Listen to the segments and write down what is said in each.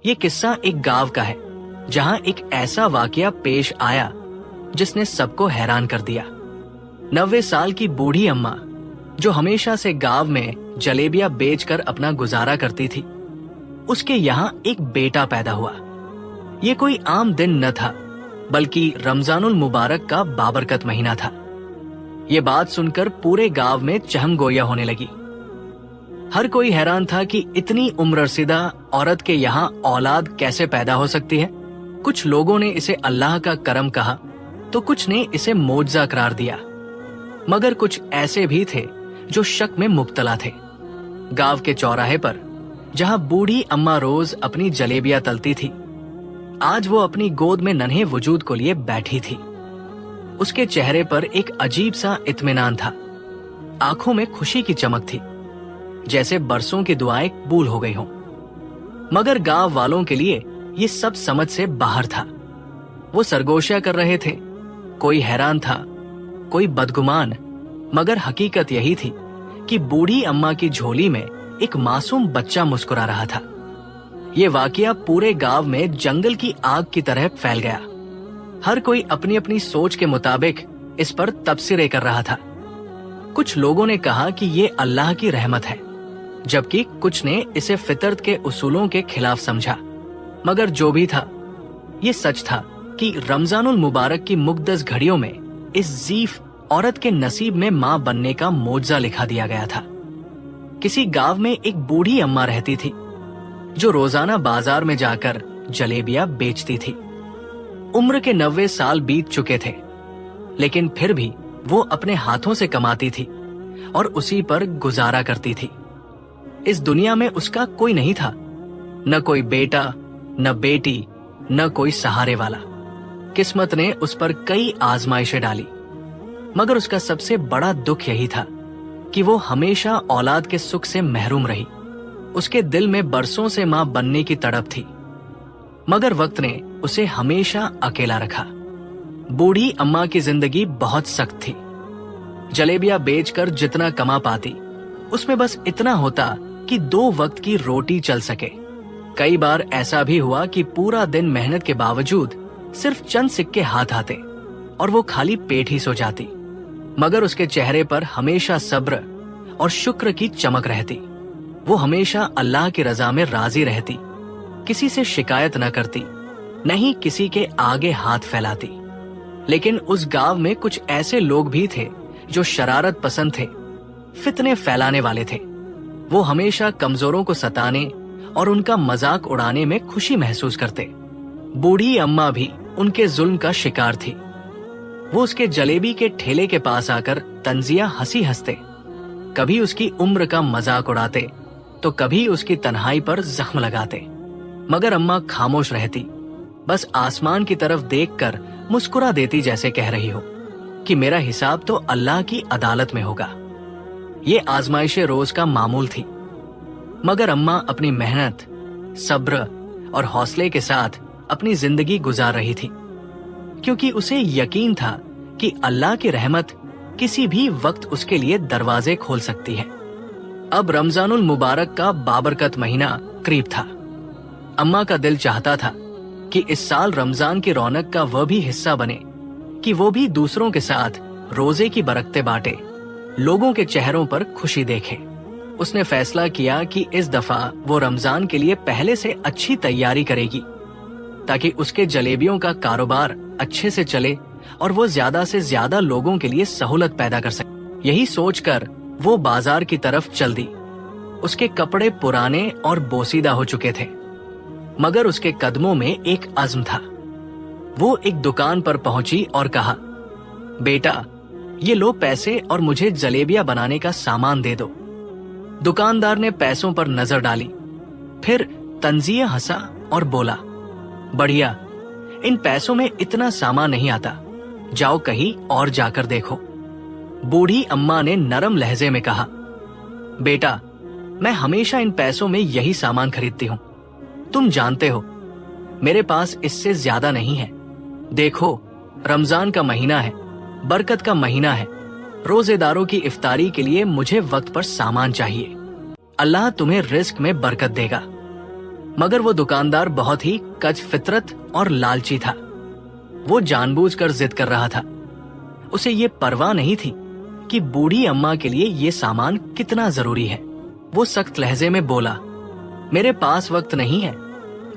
یہ قصہ ایک گاؤں کا ہے جہاں ایک ایسا واقعہ پیش آیا جس نے سب کو حیران کر دیا۔ 90 سال کی بوڑھی اماں جو ہمیشہ سے گاؤں میں جلیبیاں بیچ کر اپنا گزارا کرتی تھی، اس کے یہاں ایک بیٹا پیدا ہوا۔ یہ کوئی عام دن نہ تھا بلکہ رمضان المبارک کا بابرکت مہینہ تھا۔ یہ بات سن کر پورے گاؤں میں چہم گویا ہونے لگی۔ ہر کوئی حیران تھا کہ اتنی عمر رسیدہ عورت کے یہاں اولاد کیسے پیدا ہو سکتی ہے۔ کچھ لوگوں نے اسے اللہ کا کرم کہا تو کچھ نے اسے معجزہ قرار دیا، مگر کچھ ایسے بھی تھے جو شک میں مبتلا تھے۔ گاؤں کے چوراہے پر جہاں بوڑھی اماں روز اپنی جلیبیاں تلتی تھی، آج وہ اپنی گود میں ننھے وجود کو لیے بیٹھی تھی۔ اس کے چہرے پر ایک عجیب سا اطمینان تھا، آنکھوں میں خوشی کی چمک تھی، جیسے برسوں کی دعائیں قبول ہو گئی ہوں۔ مگر گاؤں والوں کے لیے یہ سب سمجھ سے باہر تھا۔ وہ سرگوشیاں کر رہے تھے، کوئی حیران تھا، کوئی بدگمان، مگر حقیقت یہی تھی کہ بوڑھی اماں کی جھولی میں ایک معصوم بچہ مسکرا رہا تھا۔ یہ واقعہ پورے گاؤں میں جنگل کی آگ کی طرح پھیل گیا۔ ہر کوئی اپنی اپنی سوچ کے مطابق اس پر تبصرے کر رہا تھا۔ کچھ لوگوں نے کہا کہ یہ اللہ کی رحمت ہے، جبکہ کچھ نے اسے فطرت کے اصولوں کے خلاف سمجھا۔ مگر جو بھی تھا، یہ سچ تھا کہ رمضان المبارک کی مقدس گھڑیوں میں اس ضعیف عورت کے نصیب میں ماں بننے کا معجزہ لکھا دیا گیا تھا۔ کسی گاؤں میں ایک بوڑھی اماں رہتی تھی جو روزانہ بازار میں جا کر جلیبیاں بیچتی تھی۔ عمر کے 90 سال بیت چکے تھے، لیکن پھر بھی وہ اپنے ہاتھوں سے کماتی تھی اور اسی پر گزارا کرتی تھی۔ اس دنیا میں اس کا کوئی نہیں تھا، نہ کوئی بیٹا، نہ بیٹی، نہ کوئی سہارے والا۔ قسمت نے اس پر کئی آزمائشیں ڈالی، مگر اس کا سب سے بڑا دکھ یہی تھا کہ وہ ہمیشہ اولاد کے سکھ سے محروم رہی۔ اس کے دل میں برسوں سے ماں بننے کی تڑپ تھی، مگر وقت نے اسے ہمیشہ اکیلا رکھا۔ بوڑھی اماں کی زندگی بہت سخت تھی۔ جلیبیاں بیچ کر جتنا کما پاتی، اس میں بس اتنا ہوتا کہ 2 وقت کی روٹی چل سکے۔ کئی بار ایسا بھی ہوا کہ پورا دن محنت کے باوجود صرف چند سکے ہاتھ آتے اور وہ خالی پیٹ ہی سو جاتی، مگر اس کے چہرے پر ہمیشہ صبر اور شکر کی چمک رہتی۔ وہ ہمیشہ اللہ کی رضا میں راضی رہتی، کسی سے شکایت نہ کرتی، نہ ہی کسی کے آگے ہاتھ پھیلاتی۔ لیکن اس گاؤں میں کچھ ایسے لوگ بھی تھے جو شرارت پسند تھے، فتنے پھیلانے والے تھے۔ وہ ہمیشہ کمزوروں کو ستانے اور ان کا مذاق اڑانے میں خوشی محسوس کرتے۔ بوڑھی اماں بھی ان کے ظلم کا شکار تھی۔ وہ اس کے جلیبی کے ٹھیلے کے پاس آ کر طنزیہ ہنسی ہنستے، کبھی اس کی عمر کا مذاق اڑاتے تو کبھی اس کی تنہائی پر زخم لگاتے، مگر اماں خاموش رہتی، بس آسمان کی طرف دیکھ کر مسکرا دیتی، جیسے کہہ رہی ہو کہ میرا حساب تو اللہ کی عدالت میں ہوگا۔ یہ آزمائش روز کا معمول تھی، مگر اماں اپنی محنت، صبر اور حوصلے کے ساتھ اپنی زندگی گزار رہی تھی، کیونکہ اسے یقین تھا کہ اللہ کی رحمت کسی بھی وقت اس کے لیے دروازے کھول سکتی ہے۔ اب رمضان المبارک کا بابرکت مہینہ قریب تھا۔ اماں کا دل چاہتا تھا کہ اس سال رمضان کی رونق کا وہ بھی حصہ بنے، کہ وہ بھی دوسروں کے ساتھ روزے کی برکتیں بانٹے، لوگوں کے چہروں پر خوشی دیکھے۔ اس نے فیصلہ کیا کہ اس دفعہ وہ رمضان کے لیے پہلے سے اچھی تیاری کرے گی، تاکہ اس کے جلیبیوں کا کاروبار اچھے سے چلے اور وہ زیادہ سے زیادہ لوگوں کے لیے سہولت پیدا کر سکے۔ یہی سوچ کر وہ بازار کی طرف چل دی۔ اس کے کپڑے پرانے اور بوسیدہ ہو چکے تھے، مگر اس کے قدموں میں ایک عزم تھا۔ وہ ایک دکان پر پہنچی اور کہا، بیٹا، یہ لو پیسے اور مجھے جلیبیاں بنانے کا سامان دے دو۔ دکاندار نے پیسوں پر نظر ڈالی، پھر طنزیہ ہنسا اور بولا، بڑھیا، ان پیسوں میں اتنا سامان نہیں آتا، جاؤ کہیں اور جا کر دیکھو۔ بوڑھی اماں نے نرم لہجے میں کہا، بیٹا، میں ہمیشہ ان پیسوں میں یہی سامان خریدتی ہوں، تم جانتے ہو میرے پاس اس سے زیادہ نہیں ہے۔ دیکھو، رمضان کا مہینہ ہے، برکت کا مہینہ ہے، روزے داروں کی افطاری کے لیے مجھے وقت پر سامان چاہیے۔ اللہ تمہیں رزق میں برکت دے گا۔ मगर वो दुकानदार बहुत ही कच फितरत और लालची था। वो जानबूझकर जिद कर रहा था। उसे ये परवाह नहीं थी कि बूढ़ी अम्मा के लिए ये सामान कितना जरूरी है। वो सख्त लहजे में बोला, मेरे पास वक्त नहीं है,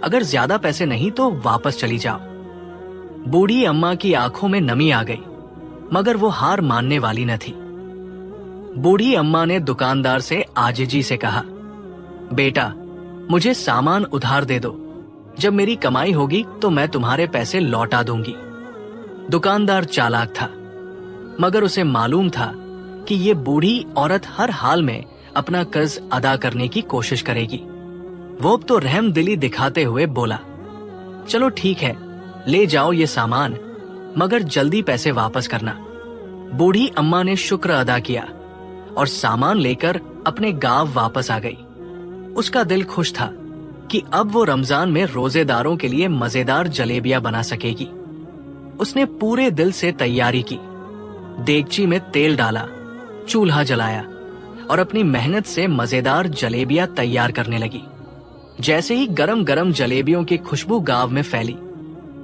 अगर ज्यादा पैसे नहीं तो वापस चली जाओ। बूढ़ी अम्मा की आंखों में नमी आ गई, मगर वो हार मानने वाली न थी। बूढ़ी अम्मा ने दुकानदार से आजिजी से कहा, बेटा, मुझे सामान उधार दे दो, जब मेरी कमाई होगी तो मैं तुम्हारे पैसे लौटा दूंगी। दुकानदार चालाक था, मगर उसे मालूम था कि ये बूढ़ी औरत हर हाल में अपना कर्ज अदा करने की कोशिश करेगी। वो अब तो रहमदिली दिखाते हुए बोला, चलो ठीक है, ले जाओ ये सामान, मगर जल्दी पैसे वापस करना। बूढ़ी अम्मा ने शुक्र अदा किया और सामान लेकर अपने गांव वापस आ गई। उसका दिल खुश था कि अब वो रमजान में रोजेदारों के लिए मजेदार जलेबियां बना सकेगी। उसने पूरे दिल से तैयारी की, देगची में तेल डाला, चूल्हा जलाया और अपनी मेहनत से मजेदार जलेबियां तैयार करने लगी। जैसे ही गरम गरम जलेबियों की खुशबू गांव में फैली,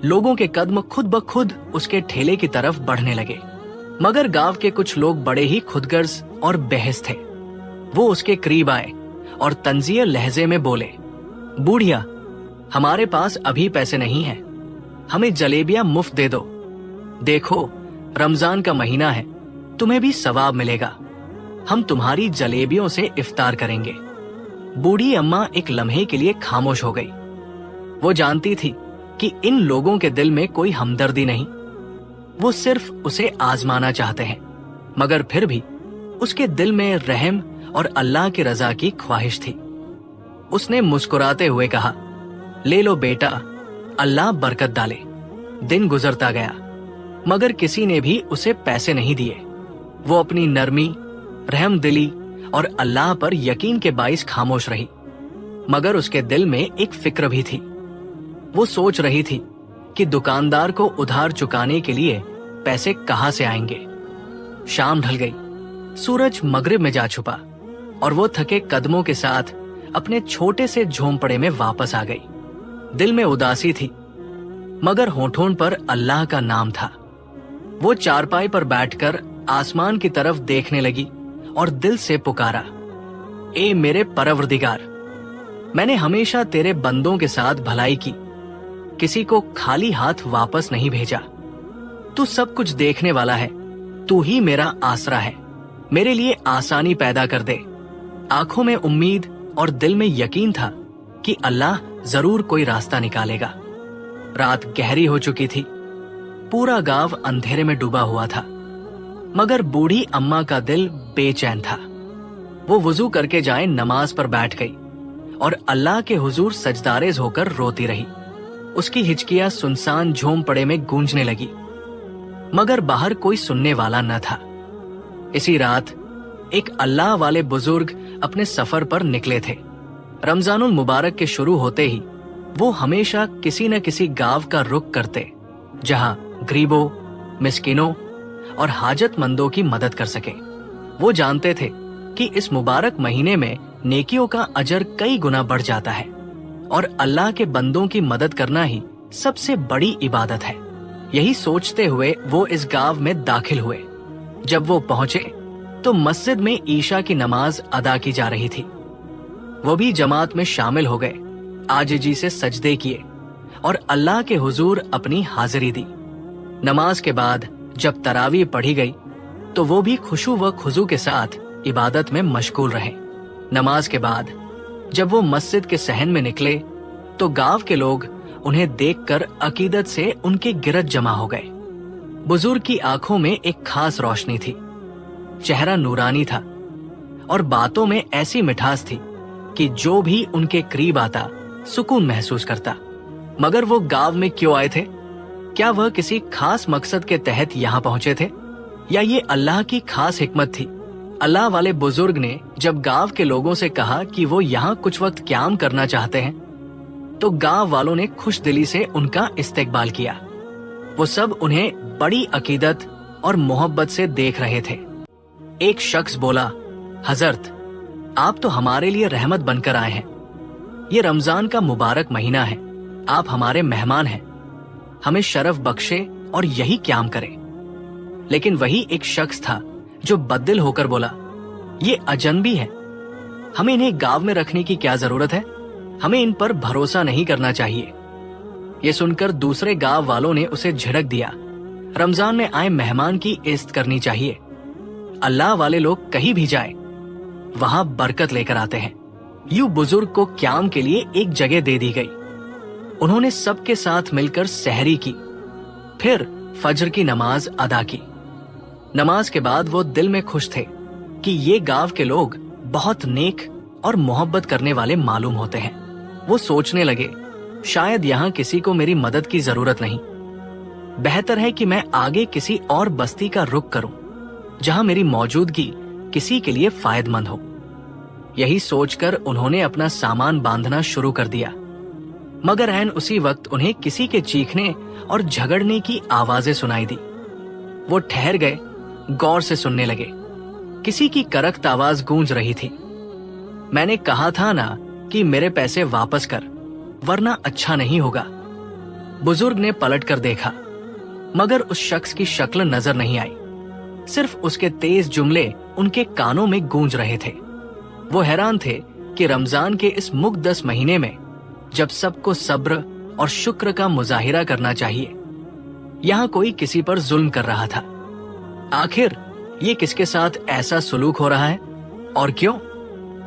लोगों के कदम खुद ब खुद उसके ठेले की तरफ बढ़ने लगे। मगर गांव के कुछ लोग बड़े ही खुदगर्ज और बहस थे। वो उसके करीब आए और तंजीर लहजे में बोले, बूढ़िया, हमारे पास अभी पैसे नहीं हैं, हमें जलेबियां मुफ्त दे दो। देखो, रमजान का महीना है, तुम्हें भी सवाब मिलेगा, हम तुम्हारी जलेबियों से इफ्तार करेंगे। बूढ़ी अम्मा एक लम्हे के लिए खामोश हो गई। वो जानती थी कि इन लोगों के दिल में कोई हमदर्दी नहीं, वो सिर्फ उसे आजमाना चाहते हैं। मगर फिर भी उसके दिल में रहम और अल्लाह की रजा की ख्वाहिश थी। उसने मुस्कुराते हुए कहा, ले लो बेटा, अल्लाह बरकत डाले। दिन गुजरता गया, मगर किसी ने भी उसे पैसे नहीं दिए। वो अपनी नरमी, रहमदिली और अल्लाह पर यकीन के बाइस खामोश रही। मगर उसके दिल में एक फिक्र भी थी। वो सोच रही थी कि दुकानदार को उधार चुकाने के लिए पैसे कहां से आएंगे। शाम ढल गई, सूरज मगरिब में जा छुपा और वो थके कदमों के साथ अपने छोटे से झोंपड़े में वापस आ गई। दिल में उदासी थी, मगर होठों पर अल्लाह का नाम था। वो चारपाई पर बैठकर आसमान की तरफ देखने लगी और दिल से पुकारा, ए मेरे परवरदिगार, मैंने हमेशा तेरे बंदों के साथ भलाई की, किसी को खाली हाथ वापस नहीं भेजा। तू सब कुछ देखने वाला है, तू ही मेरा आसरा है, मेरे लिए आसानी पैदा कर दे। आंखों में उम्मीद और दिल में यकीन था कि अल्लाह जरूर कोई रास्ता निकालेगा। रात गहरी हो चुकी थी, पूरा गांव अंधेरे में डूबा हुआ था, मगर बूढ़ी अम्मा का दिल बेचैन था। वो वुजू करके जाए नमाज पर बैठ गई और अल्लाह के हुजूर सजदारेज होकर रोती रही। उसकी हिचकियां सुनसान झोंपड़े में गूंजने लगी, मगर बाहर कोई सुनने वाला न था। इसी रात एक अल्लाह वाले बुजुर्ग अपने सफर पर निकले थे। रमजानुल मुबारक के शुरू होते ही वो हमेशा किसी न किसी गांव का रुख करते, जहां गरीबों, मिस्किनों और हाजतमंदों की मदद कर सके। वो जानते थे कि इस मुबारक महीने में नेकियों का अजर कई गुना बढ़ जाता है और अल्लाह के बंदों की मदद करना ही सबसे बड़ी इबादत है। यही सोचते हुए वो इस गांव में दाखिल हुए। जब वो पहुंचे तो मस्जिद में ईशा की नमाज अदा की जा रही थी। वो भी जमात में शामिल हो गए, आजिजी से सजदे किए और अल्लाह के हुजूर अपनी हाजिरी दी। नमाज के बाद जब तरावी पढ़ी गई तो वो भी खुशू व खुजू के साथ इबादत में मशगूल रहे। नमाज के बाद जब वो मस्जिद के सहन में निकले तो गांव के लोग उन्हें देखकर अकीदत से उनके गिरद जमा हो गए। बुजुर्ग की आंखों में एक खास रोशनी थी, चेहरा नूरानी था और बातों में ऐसी मिठास थी कि जो भी उनके करीब आता सुकून महसूस करता। मगर वो गांव में क्यों आए थे? क्या वह किसी खास मकसद के तहत यहाँ पहुंचे थे, या ये अल्लाह की खास हिकमत थी? अल्लाह वाले बुजुर्ग ने जब गांव के लोगों से कहा कि वो यहाँ कुछ वक्त क्याम करना चाहते हैं, तो गांव वालों ने खुश दिली से उनका इस्तेकबाल किया। वो सब उन्हें बड़ी अकीदत और मोहब्बत से देख रहे थे। एक शख्स बोला, हजरत, आप तो हमारे लिए रहमत बनकर आए हैं, ये रमजान का मुबारक महीना है, आप हमारे मेहमान हैं, हमें शरफ बख्शे और यही क्याम करें। लेकिन वही एक शख्स था जो बददिल होकर बोला, ये अजनबी है, हमें इन्हें गांव में रखने की क्या जरूरत है, हमें इन पर भरोसा नहीं करना चाहिए। ये सुनकर दूसरे गांव वालों ने उसे झिड़क दिया, रमजान में आए मेहमान की इज्जत करनी चाहिए, अल्लाह वाले लोग कहीं भी जाए वहां बरकत लेकर आते हैं। यूं बुजुर्ग को क्याम के लिए एक जगह दे दी गई। उन्होंने सबके साथ मिलकर सहरी की, फिर फजर की नमाज अदा की। नमाज के बाद वो दिल में खुश थे कि ये गांव के लोग बहुत नेक और मोहब्बत करने वाले मालूम होते हैं। वो सोचने लगे, शायद यहाँ किसी को मेरी मदद की जरूरत नहीं, बेहतर है कि मैं आगे किसी और बस्ती का रुख करूं जहां मेरी मौजूदगी किसी के लिए फायदेमंद हो। यही सोचकर उन्होंने अपना सामान बांधना शुरू कर दिया, मगर ऐन उसी वक्त उन्हें किसी के चीखने और झगड़ने की आवाजें सुनाई दी। वो ठहर गए, गौर से सुनने लगे। किसी की करख्त आवाज गूंज रही थी, मैंने कहा था ना कि मेरे पैसे वापस कर, वरना अच्छा नहीं होगा। बुजुर्ग ने पलटकर देखा, मगर उस शख्स की शक्ल नजर नहीं आई, सिर्फ उसके तेज जुमले उनके कानों में गूंज रहे थे। वो हैरान थे कि रमजान के इस मुक़द्दस महीने में, जब सबको सब्र और शुक्र का मुजाहिरा करना चाहिए, यहाँ कोई किसी पर जुल्म कर रहा था। आखिर ये किसके साथ ऐसा सुलूक हो रहा है और क्यों?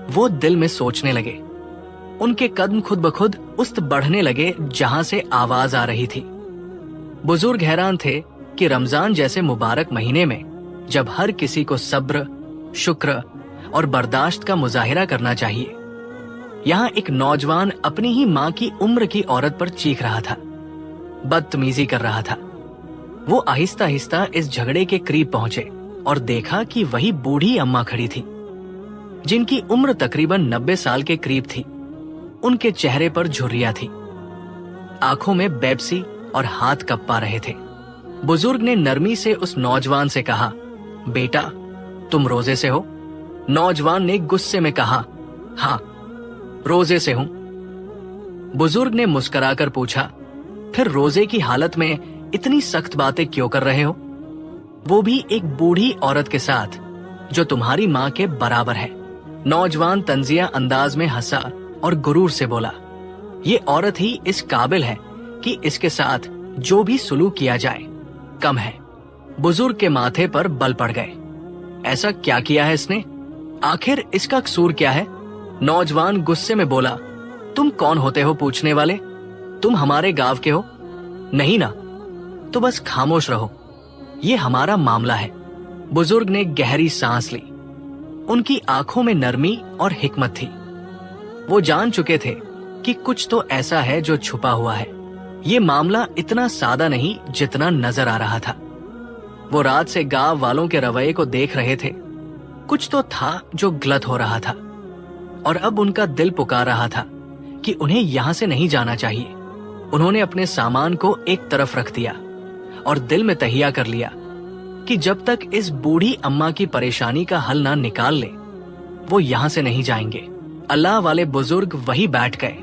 वो दिल में सोचने लगे। उनके कदम खुद ब खुद उस बढ़ने लगे जहां से आवाज आ रही थी। बुजुर्ग हैरान थे कि रमजान जैसे मुबारक महीने में, जब हर किसी को सब्र, शुक्र और बर्दाश्त का मुजाहिरा करना चाहिए, यहाँ एक नौजवान अपनी ही माँ की उम्र की औरत पर चीख रहा था, बदतमीजी कर रहा था। वो आहिस्ता आहिस्ता इस झगड़े के करीब पहुंचे और देखा कि वही बूढ़ी अम्मा खड़ी थी, जिनकी उम्र तकरीबन 90 साल के करीब थी। उनके चेहरे पर झुर्रियां थी, आंखों में बेबसी और हाथ कप्पा रहे थे। बुजुर्ग ने नरमी से उस नौजवान से कहा, बेटा तुम रोजे से हो? नौजवान ने गुस्से में कहा, हाँ रोजे से हूं। बुजुर्ग ने मुस्कुराकर पूछा, फिर रोजे की हालत में इतनी सख्त बातें क्यों कर रहे हो? वो भी एक बूढ़ी औरत के साथ जो तुम्हारी माँ के बराबर है। नौजवान तंजिया अंदाज में हंसा और गुरूर से बोला, ये औरत ही इस काबिल है कि इसके साथ जो भी सुलूक किया जाए कम है। बुजुर्ग के माथे पर बल पड़ गए। ऐसा क्या किया है इसने? आखिर इसका कसूर क्या है? नौजवान गुस्से में बोला, तुम कौन होते हो पूछने वाले? तुम हमारे गांव के हो? नहीं ना, तो बस खामोश रहो, ये हमारा मामला है। बुजुर्ग ने गहरी सांस ली। उनकी आंखों में नरमी और हिकमत थी। वो जान चुके थे कि कुछ तो ऐसा है जो छुपा हुआ है। ये मामला इतना सादा नहीं जितना नजर आ रहा था। वो रात से गांव वालों के रवैये को देख रहे थे। कुछ तो था जो गलत हो रहा था, और अब उनका दिल पुकार रहा था कि उन्हें यहाँ से नहीं जाना चाहिए। उन्होंने अपने सामान को एक तरफ रख दिया और दिल में तहिया कर लिया कि जब तक इस बूढ़ी अम्मा की परेशानी का हल ना निकाल ले, वो यहाँ से नहीं जाएंगे। अल्लाह वाले बुजुर्ग वही बैठ गए।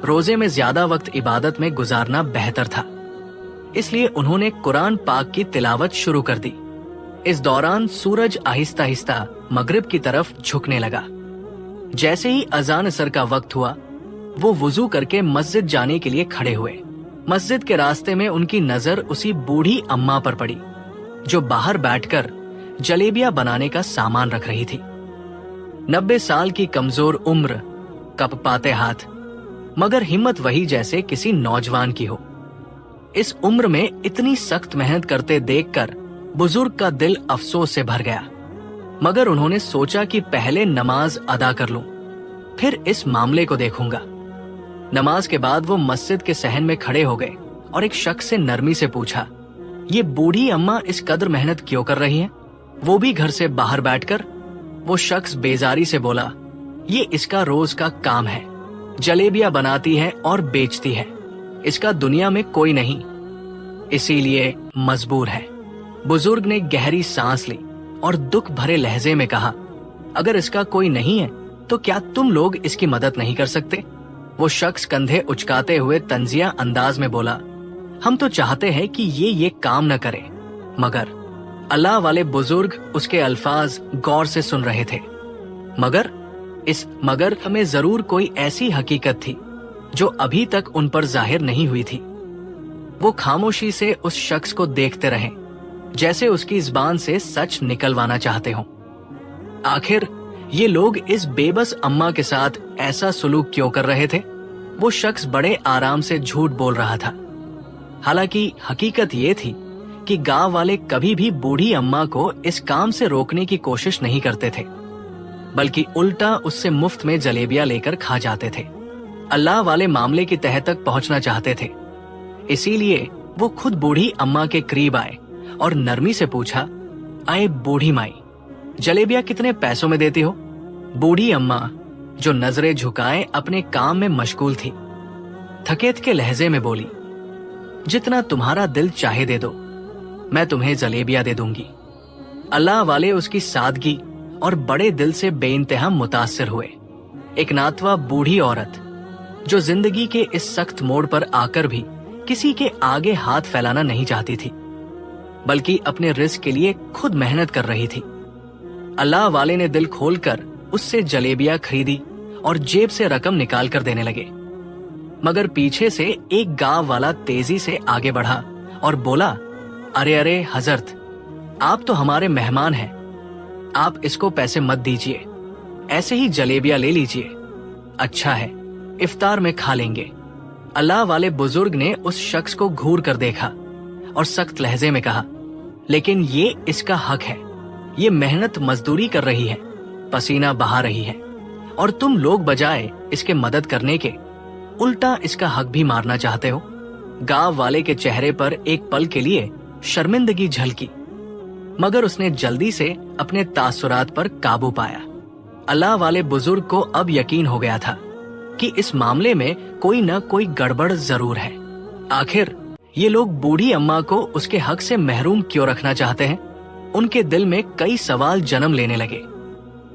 रोजे में ज्यादा वक्त इबादत में गुजारना बेहतर था, इसलिए उन्होंने कुरान पाक की तिलावत शुरू कर दी। इस दौरान सूरज आहिस्ता आहिस्ता मगरिब की तरफ झुकने लगा। जैसे ही अजान असर का वक्त हुआ, वो वुजू करके मस्जिद जाने के लिए खड़े हुए। मस्जिद के रास्ते में उनकी नजर उसी बूढ़ी अम्मा पर पड़ी जो बाहर बैठकर जलेबियां बनाने का सामान रख रही थी। 90 साल की कमजोर उम्र, कपपाते हाथ, मगर हिम्मत वही जैसे किसी नौजवान की हो। इस उम्र में इतनी सख्त मेहनत करते देखकर बुजुर्ग का दिल अफसोस से भर गया, मगर उन्होंने सोचा कि पहले नमाज अदा कर लूं, फिर इस मामले को देखूंगा। नमाज के बाद वो मस्जिद के सहन में खड़े हो गए और एक शख्स से नरमी से पूछा, ये बूढ़ी अम्मा इस कदर मेहनत क्यों कर रही है, वो भी घर से बाहर बैठकर? वो शख्स बेजारी से बोला, ये इसका रोज का काम है, जलेबियां बनाती है और बेचती है, इसका दुनिया में कोई नहीं, इसीलिए मजबूर है। बुजुर्ग ने गहरी सांस ली और दुख भरे लहजे में कहा, अगर इसका कोई नहीं है तो क्या तुम लोग इसकी मदद नहीं कर सकते? वो शख्स कंधे उचकाते हुए तंजिया अंदाज में बोला, हम तो चाहते हैं कि ये काम न करे, मगर अल्लाह वाले बुजुर्ग उसके अल्फाज गौर से सुन रहे थे। मगर हमें जरूर कोई ऐसी हकीकत थी जो अभी तक उन पर जाहिर नहीं हुई थी। वो खामोशी से उस शख्स को देखते रहे, जैसे उसकी जुबान से सच निकलवाना चाहते हो। आखिर ये लोग इस बेबस अम्मा के साथ ऐसा सुलूक क्यों कर रहे थे? वो शख्स बड़े आराम से झूठ बोल रहा था। हालांकि हकीकत ये थी कि गांव वाले कभी भी बूढ़ी अम्मा को इस काम से रोकने की कोशिश नहीं करते थे, बल्कि उल्टा उससे मुफ्त में जलेबियां लेकर खा जाते थे। अल्लाह वाले मामले की तह तक पहुंचना चाहते थे, इसीलिए वो खुद बूढ़ी अम्मा के करीब आए और नरमी से पूछा, आए बूढ़ी माई, जलेबियां कितने पैसों में देती हो? बूढ़ी अम्मा जो नजरें झुकाए अपने काम में मशगूल थी, थकेत के लहजे में बोली, जितना तुम्हारा दिल चाहे दे दो, मैं तुम्हें जलेबियां दे दूंगी। अल्लाह वाले उसकी सादगी और बड़े दिल से बेइंतहा मुतासिर हुए। एक नातवा बूढ़ी औरत जो जिंदगी के इस सख्त मोड़ पर आकर भी किसी के आगे हाथ फैलाना नहीं चाहती थी, बल्कि अपने रिस्क के लिए खुद मेहनत कर रही थी। अल्लाह वाले ने दिल खोलकर उससे जलेबियां खरीदी और जेब से रकम निकाल कर देने लगे। मगर पीछे से एक गांव वाला तेजी से आगे बढ़ा और बोला, अरे हजरत, आप तो हमारे मेहमान हैं, आप इसको पैसे मत दीजिए, ऐसे ही जलेबियां ले लीजिए। अच्छा है, इफ्तार में खा लेंगे। अल्लाह वाले बुजुर्ग ने उस शख्स को घूर कर देखा और सख्त लहजे में कहा, लेकिन ये इसका हक है, ये मेहनत मजदूरी कर रही है, पसीना बहा रही है, और तुम लोग बजाय इसके मदद करने के उल्टा इसका हक भी मारना चाहते हो। गांव वाले के चेहरे पर एक पल के लिए शर्मिंदगी झलकी, मगर उसने जल्दी से अपने तासुरात पर काबू पाया। अल्लाह वाले बुजुर्ग को अब यकीन हो गया था कि इस मामले में कोई न कोई गड़बड़ जरूर है। आखिर ये लोग बूढ़ी अम्मा को उसके हक से महरूम क्यों रखना चाहते हैं? उनके दिल में कई सवाल जन्म लेने लगे।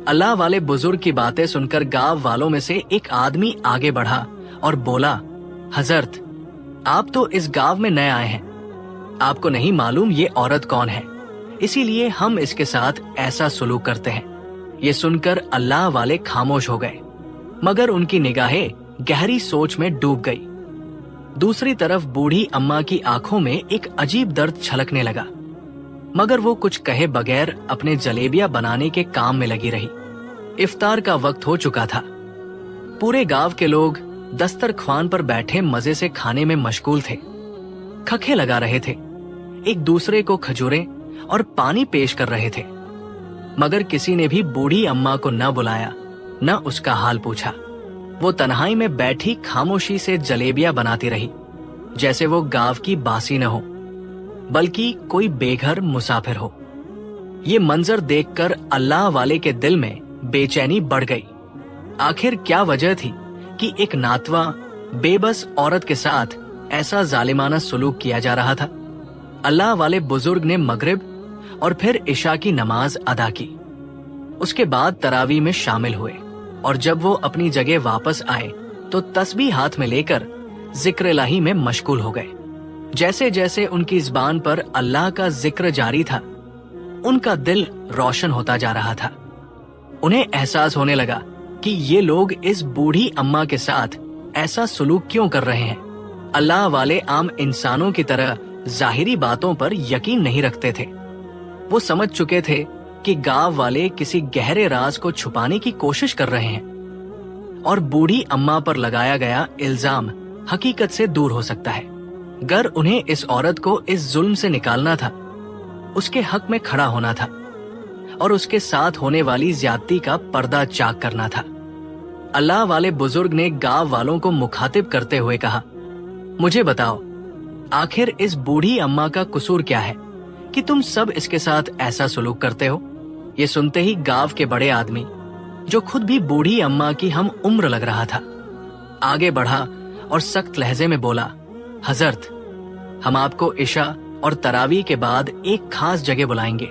अल्लाह वाले बुजुर्ग की बातें सुनकर गांव वालों में से एक आदमी आगे बढ़ा और बोला, हजरत, आप तो इस गांव में नए आए हैं, आपको नहीं मालूम ये औरत कौन है, इसीलिए हम इसके साथ ऐसा सुलूक करते हैं। ये सुनकर अल्लाह वाले खामोश हो गए, मगर उनकी निगाहें गहरी सोच में डूब गई। दूसरी तरफ बूढ़ी अम्मा की आंखों में एक अजीब दर्द छलकने लगा, मगर वो कुछ कहे बगैर अपने जलेबियां बनाने के काम में लगी रही। इफ्तार का वक्त हो चुका था। पूरे गांव के लोग दस्तरख्वान पर बैठे मजे से खाने में मशगूल थे, खखे लगा रहे थे, एक दूसरे को खजूरें और पानी पेश कर रहे थे, मगर किसी ने भी बूढ़ी अम्मा को न बुलाया, न उसका हाल पूछा। वो तन्हाई में बैठी खामोशी से जलेबियां बनाती रही, जैसे वो गांव की बासी न हो, बल्कि कोई बेघर मुसाफिर हो। ये मंजर देखकर अल्लाह वाले के दिल में बेचैनी बढ़ गई। आखिर क्या वजह थी कि एक नातवा बेबस औरत के साथ ऐसा जालिमाना सुलूक किया जा रहा था? अल्लाह वाले बुजुर्ग ने मगरिब और फिर इशा की नमाज अदा की। उसके बाद तरावी में शामिल हुए, और जब वो अपनी जगह वापस आए तो तस्बीह हाथ में लेकर जिक्र इलाही में मशगूल हो गए। जैसे जैसे उनकी ज़बान पर अल्लाह का जिक्र जारी था, उनका दिल रोशन होता जा रहा था। उन्हें एहसास होने लगा कि ये लोग इस बूढ़ी अम्मा के साथ ऐसा सुलूक क्यों कर रहे हैं। अल्लाह वाले आम इंसानों की तरह जाहिरी बातों पर यकीन नहीं रखते थे। वो समझ चुके थे कि गांव वाले किसी गहरे राज को छुपाने की कोशिश कर रहे हैं, और बूढ़ी अम्मा पर लगाया गया इल्जाम हकीकत से दूर हो सकता है। गर उन्हें इस औरत को इस जुल्म से निकालना था, उसके हक में खड़ा होना था, और उसके साथ होने वाली ज्यादती का पर्दा चाक करना था। अल्लाह वाले बुजुर्ग ने गांव वालों को मुखातिब करते हुए कहा, मुझे बताओ, आखिर इस बूढ़ी अम्मा का कसूर क्या है कि तुम सब इसके साथ ऐसा सुलूक करते हो? ये सुनते ही गांव के बड़े आदमी, जो खुद भी बूढ़ी अम्मा की हम उम्र लग रहा था, आगे बढ़ा और सख्त लहजे में बोला, हजरत, हम आपको इशा और तरावी के बाद एक खास जगह बुलाएंगे।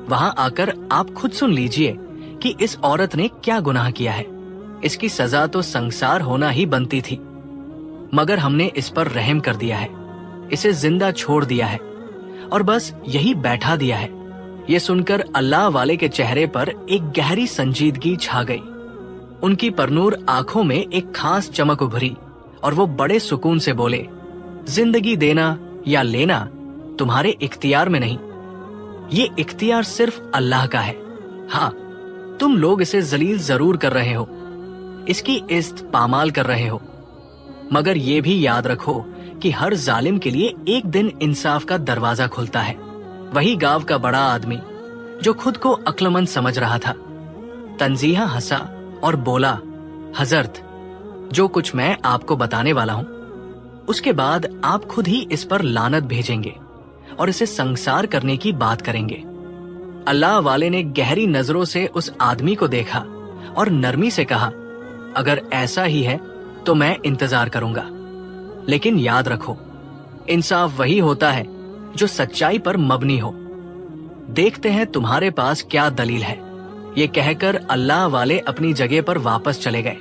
वहां आकर आप खुद सुन लीजिए कि इस औरत ने क्या गुनाह किया है। इसकी सजा तो संसार होना ही बनती थी, मगर हमने इस पर रहम कर दिया है, इसे जिंदा छोड़ दिया है और बस यही बैठा दिया है। ये सुनकर अल्लाह वाले के चेहरे पर एक गहरी संजीदगी छा गई। उनकी परनूर आंखों में एक खास चमक उभरी और वो बड़े सुकून से बोले, जिंदगी देना या लेना तुम्हारे इख्तियार में नहीं, ये इख्तियार सिर्फ अल्लाह का है। हाँ, तुम लोग इसे जलील जरूर कर रहे हो, इसकी इज्जत पामाल कर रहे हो, मगर ये भी याद रखो कि हर जालिम के लिए एक दिन इंसाफ का दरवाजा खुलता है। वही गांव का बड़ा आदमी जो खुद को अक्लमंद समझ रहा था, तंजीहा हंसा और बोला, हजरत, जो कुछ मैं आपको बताने वाला हूं, उसके बाद आप खुद ही इस पर लानत भेजेंगे और इसे संसार करने की बात करेंगे। अल्लाह वाले ने गहरी नजरों से उस आदमी को देखा और नरमी से कहा, अगर ऐसा ही है तो मैं इंतजार करूंगा, लेकिन याद रखो, इंसाफ वही होता है जो सच्चाई पर मबनी हो। देखते हैं तुम्हारे पास क्या दलील है। ये कहकर अल्लाह वाले अपनी जगह पर वापस चले गए,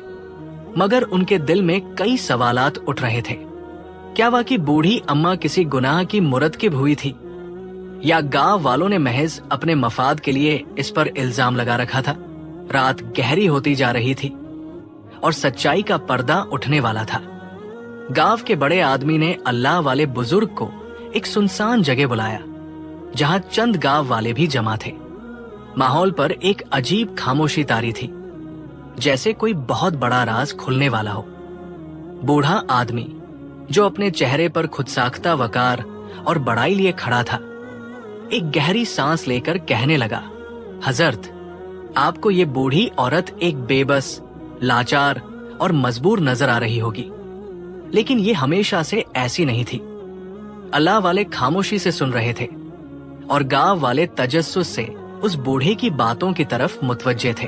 मगर उनके दिल में कई सवालात उठ रहे थे। क्या वाकई बूढ़ी अम्मा किसी गुनाह की मुरतकिब हुई थी, या गांव वालों ने महज अपने मफाद के लिए इस पर इल्जाम लगा रखा था? रात गहरी होती जा रही थी और सच्चाई का पर्दा उठने वाला था। गांव के बड़े आदमी ने अल्लाह वाले बुजुर्ग को एक सुनसान जगह बुलाया, जहां चंद गांव वाले भी जमा थे। माहौल पर एक अजीब खामोशी तारी थी, जैसे कोई बहुत बड़ा राज खुलने वाला हो। बूढ़ा आदमी जो अपने चेहरे पर खुद साख्ता वकार और बड़ाई लिए खड़ा था, एक गहरी सांस लेकर कहने लगा, हजरत, आपको ये बूढ़ी औरत एक बेबस, लाचार और मजबूर नजर आ रही होगी, लेकिन ये हमेशा से ऐसी नहीं थी। अल्लाह वाले खामोशी से सुन रहे थे और गांव वाले तजस्सुस से उस बूढ़े की बातों की तरफ मुतवज्जे थे।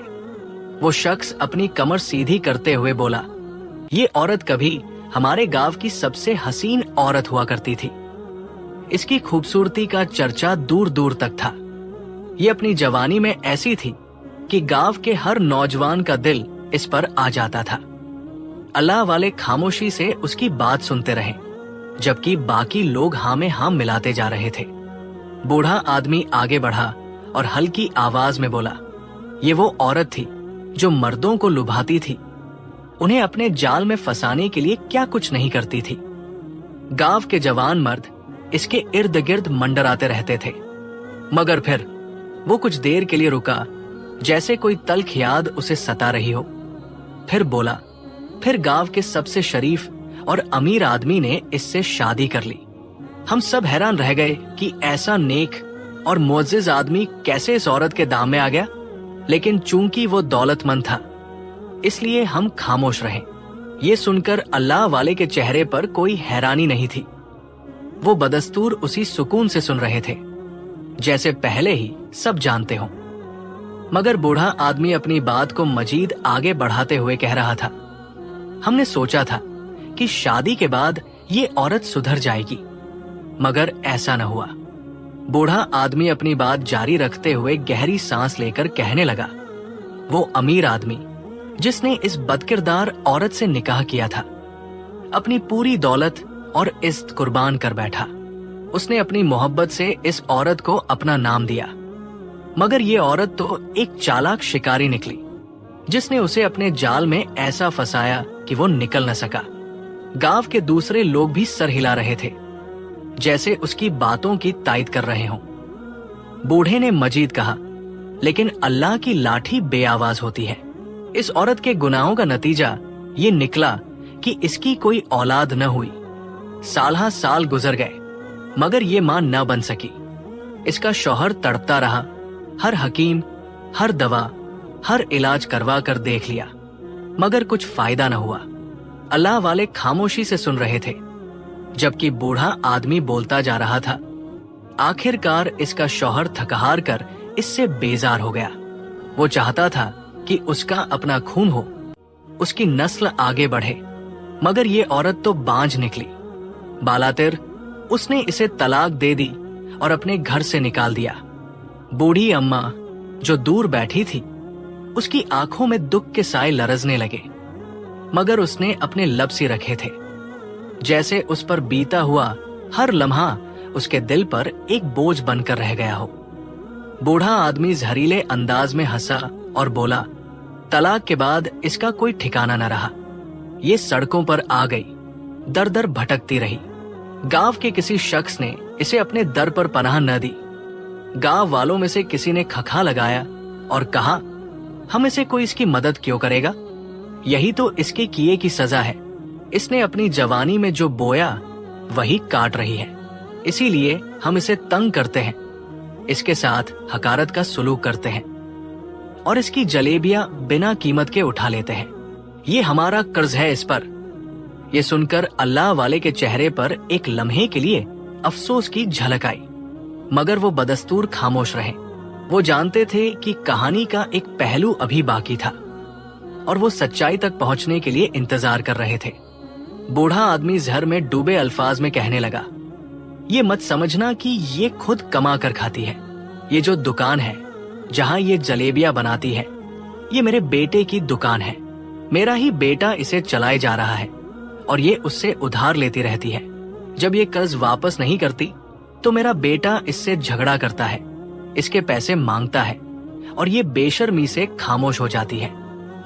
वो शख्स अपनी कमर सीधी करते हुए बोला, ये औरत कभी हमारे गांव की सबसे हसीन औरत हुआ करती थी। इसकी खूबसूरती का चर्चा दूर दूर तक था। ये अपनी जवानी में ऐसी थी कि गांव के हर नौजवान का दिल इस पर आ जाता था। अल्लाह वाले खामोशी से उसकी बात सुनते रहे, जबकि बाकी लोग हाँ में हाँ मिलाते जा रहे थे। बूढ़ा आदमी आगे बढ़ा और हल्की आवाज में बोला, ये वो औरत थी जो मर्दों को लुभाती थी, उन्हें अपने जाल में फंसाने के लिए क्या कुछ नहीं करती थी। गांव के जवान मर्द इसके इर्द गिर्द मंडराते रहते थे, मगर फिर वो कुछ देर के लिए रुका, जैसे कोई तल्ख याद उसे सता रही हो। फिर बोला, फिर गांव के सबसे शरीफ और अमीर आदमी ने इससे शादी कर ली। हम सब हैरान रह गए कि ऐसा नेक और मुअज्जिज आदमी कैसे इस औरत के दाम में आ गया, लेकिन चूंकि वो दौलतमंद था, इसलिए हम खामोश रहे। ये सुनकर अल्लाह वाले के चेहरे पर कोई हैरानी नहीं थी। वो बदस्तूर उसी सुकून से सुन रहे थे जैसे पहले ही सब जानते हों। मगर बूढ़ा आदमी अपनी बात को मजीद आगे बढ़ाते हुए कह रहा था, हमने सोचा था कि शादी के बाद ये औरत सुधर जाएगी, मगर ऐसा न हुआ। बूढ़ा आदमी अपनी बात जारी रखते हुए गहरी सांस लेकर कहने लगा, वो अमीर आदमी जिसने इस बदकिरदार औरत से निकाह किया था, अपनी पूरी दौलत और इज्जत कुर्बान कर बैठा। उसने अपनी मोहब्बत से इस औरत को अपना नाम दिया, मगर ये औरत तो एक चालाक शिकारी निकली, जिसने उसे अपने जाल में ऐसा फंसाया कि वो निकल न सका। गांव के दूसरे लोग भी सर हिला रहे थे, जैसे उसकी बातों की तायद कर रहे हों। बूढ़े ने मजीद कहा, लेकिन अल्लाह की लाठी बेआवाज होती है। इस औरत के गुनाहों का नतीजा ये निकला कि इसकी कोई औलाद न हुई। साल साल गुजर गए, मगर ये मां न बन सकी। इसका शौहर तड़पता रहा, हर हकीम, हर दवा, हर इलाज करवा कर देख लिया, मगर कुछ फायदा न हुआ। अल्लाह वाले खामोशी से सुन रहे थे, जबकि बूढ़ा आदमी बोलता जा रहा था। आखिरकार इसका शौहर थकहार कर इससे बेजार हो गया। वो चाहता था कि उसका अपना खून हो, उसकी नस्ल आगे बढ़े, मगर ये औरत तो बांझ निकली। बालातिर उसने इसे तलाक दे दी और अपने घर से निकाल दिया। बूढ़ी अम्मा जो दूर बैठी थी, उसकी आंखों में दुख के साए लरजने लगे, मगर उसने अपने लब सी रखे थे, जैसे उस पर बीता हुआ हर लम्हा उसके दिल पर एक बोझ बनकर रह गया हो। बूढ़ा आदमी जहरीले अंदाज में हंसा और बोला, तलाक के बाद इसका कोई ठिकाना न रहा। ये सड़कों पर आ गई, दर दर भटकती रही। गांव के किसी शख्स ने इसे अपने दर पर पनाह न दी। गांव वालों में से किसी ने खखा लगाया और कहा, हम इसे कोई इसकी मदद क्यों करेगा? यही तो इसके किए की सजा है। इसने अपनी जवानी में जो बोया वही काट रही है, इसीलिए हम इसे तंग करते हैं, इसके साथ हकारत का सुलूक करते हैं और इसकी जलेबियां बिना कीमत के उठा लेते हैं। ये हमारा कर्ज है इस पर। ये सुनकर अल्लाह वाले के चेहरे पर एक लम्हे के लिए अफसोस की झलक आई, मगर वो बदस्तूर खामोश रहे। वो जानते थे कि कहानी का एक पहलू अभी बाकी था और वो सच्चाई तक पहुंचने के लिए इंतजार कर रहे थे। बूढ़ा आदमी जहर में डूबे अल्फाज में कहने लगा, ये मत समझना कि ये खुद कमा कर खाती है। ये जो दुकान है जहां ये जलेबियां बनाती है, ये मेरे बेटे की दुकान है। मेरा ही बेटा इसे चलाए जा रहा है और ये उससे उधार लेती रहती है। जब ये कर्ज वापस नहीं करती तो मेरा बेटा इससे झगड़ा करता है, इसके पैसे मांगता है और ये बेशर्मी से खामोश हो जाती है।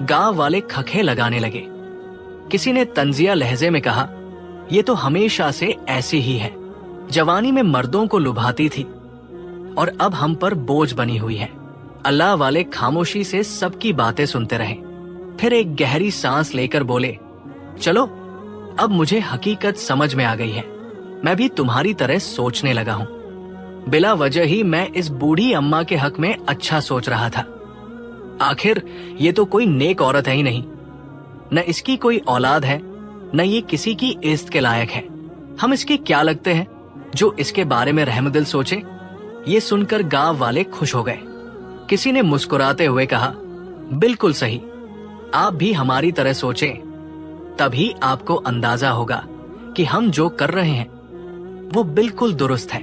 गांव वाले खखे लगाने लगे। किसी ने तंजिया लहजे में कहा, ये तो हमेशा से ऐसी ही है। जवानी में मर्दों को लुभाती थी और अब हम पर बोझ बनी हुई है। अल्लाह वाले खामोशी से सबकी बातें सुनते रहे, फिर एक गहरी सांस लेकर बोले, चलो अब मुझे हकीकत समझ में आ गई है। मैं भी तुम्हारी तरह सोचने लगा हूँ। बिला वजह ही मैं इस बूढ़ी अम्मा के हक में अच्छा सोच रहा था। आखिर ये तो कोई नेक औरत है ही नहीं, न इसकी कोई औलाद है, न ये किसी की इज्जत के लायक है। हम इसके क्या लगते हैं जो इसके बारे में रहमदिल सोचे? ये सुनकर गांव वाले खुश हो गए। किसी ने मुस्कुराते हुए कहा, बिल्कुल सही, आप भी हमारी तरह सोचें, तभी आपको अंदाजा होगा कि हम जो कर रहे हैं वो बिल्कुल दुरुस्त है।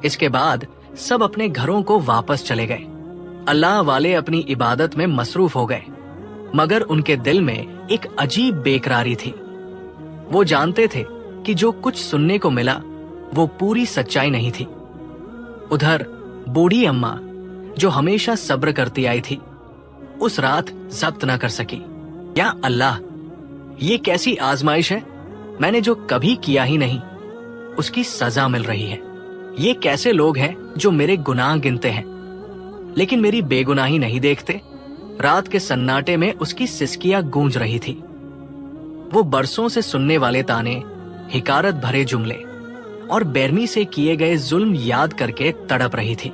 इसके बाद सब अपने घरों को वापस चले गए। अल्लाह वाले अपनी इबादत में मसरूफ हो गए, मगर उनके दिल में एक अजीब बेकरारी थी। वो जानते थे कि जो कुछ सुनने को मिला वो पूरी सच्चाई नहीं थी। उधर बूढ़ी अम्मा जो हमेशा सब्र करती आई थी, उस रात जब्त न कर सकी। या अल्लाह, ये कैसी आजमाइश है? मैंने जो कभी किया ही नहीं उसकी सजा मिल रही है। ये कैसे लोग हैं जो मेरे गुनाह गिनते हैं लेकिन मेरी बेगुनाही नहीं देखते? रात के सन्नाटे में उसकी सिसकियां गूंज रही थी। वो बरसों से सुनने वाले ताने, हिकारत भरे जुमले और बेरमी से किए गए जुल्म याद करके तड़प रही थी।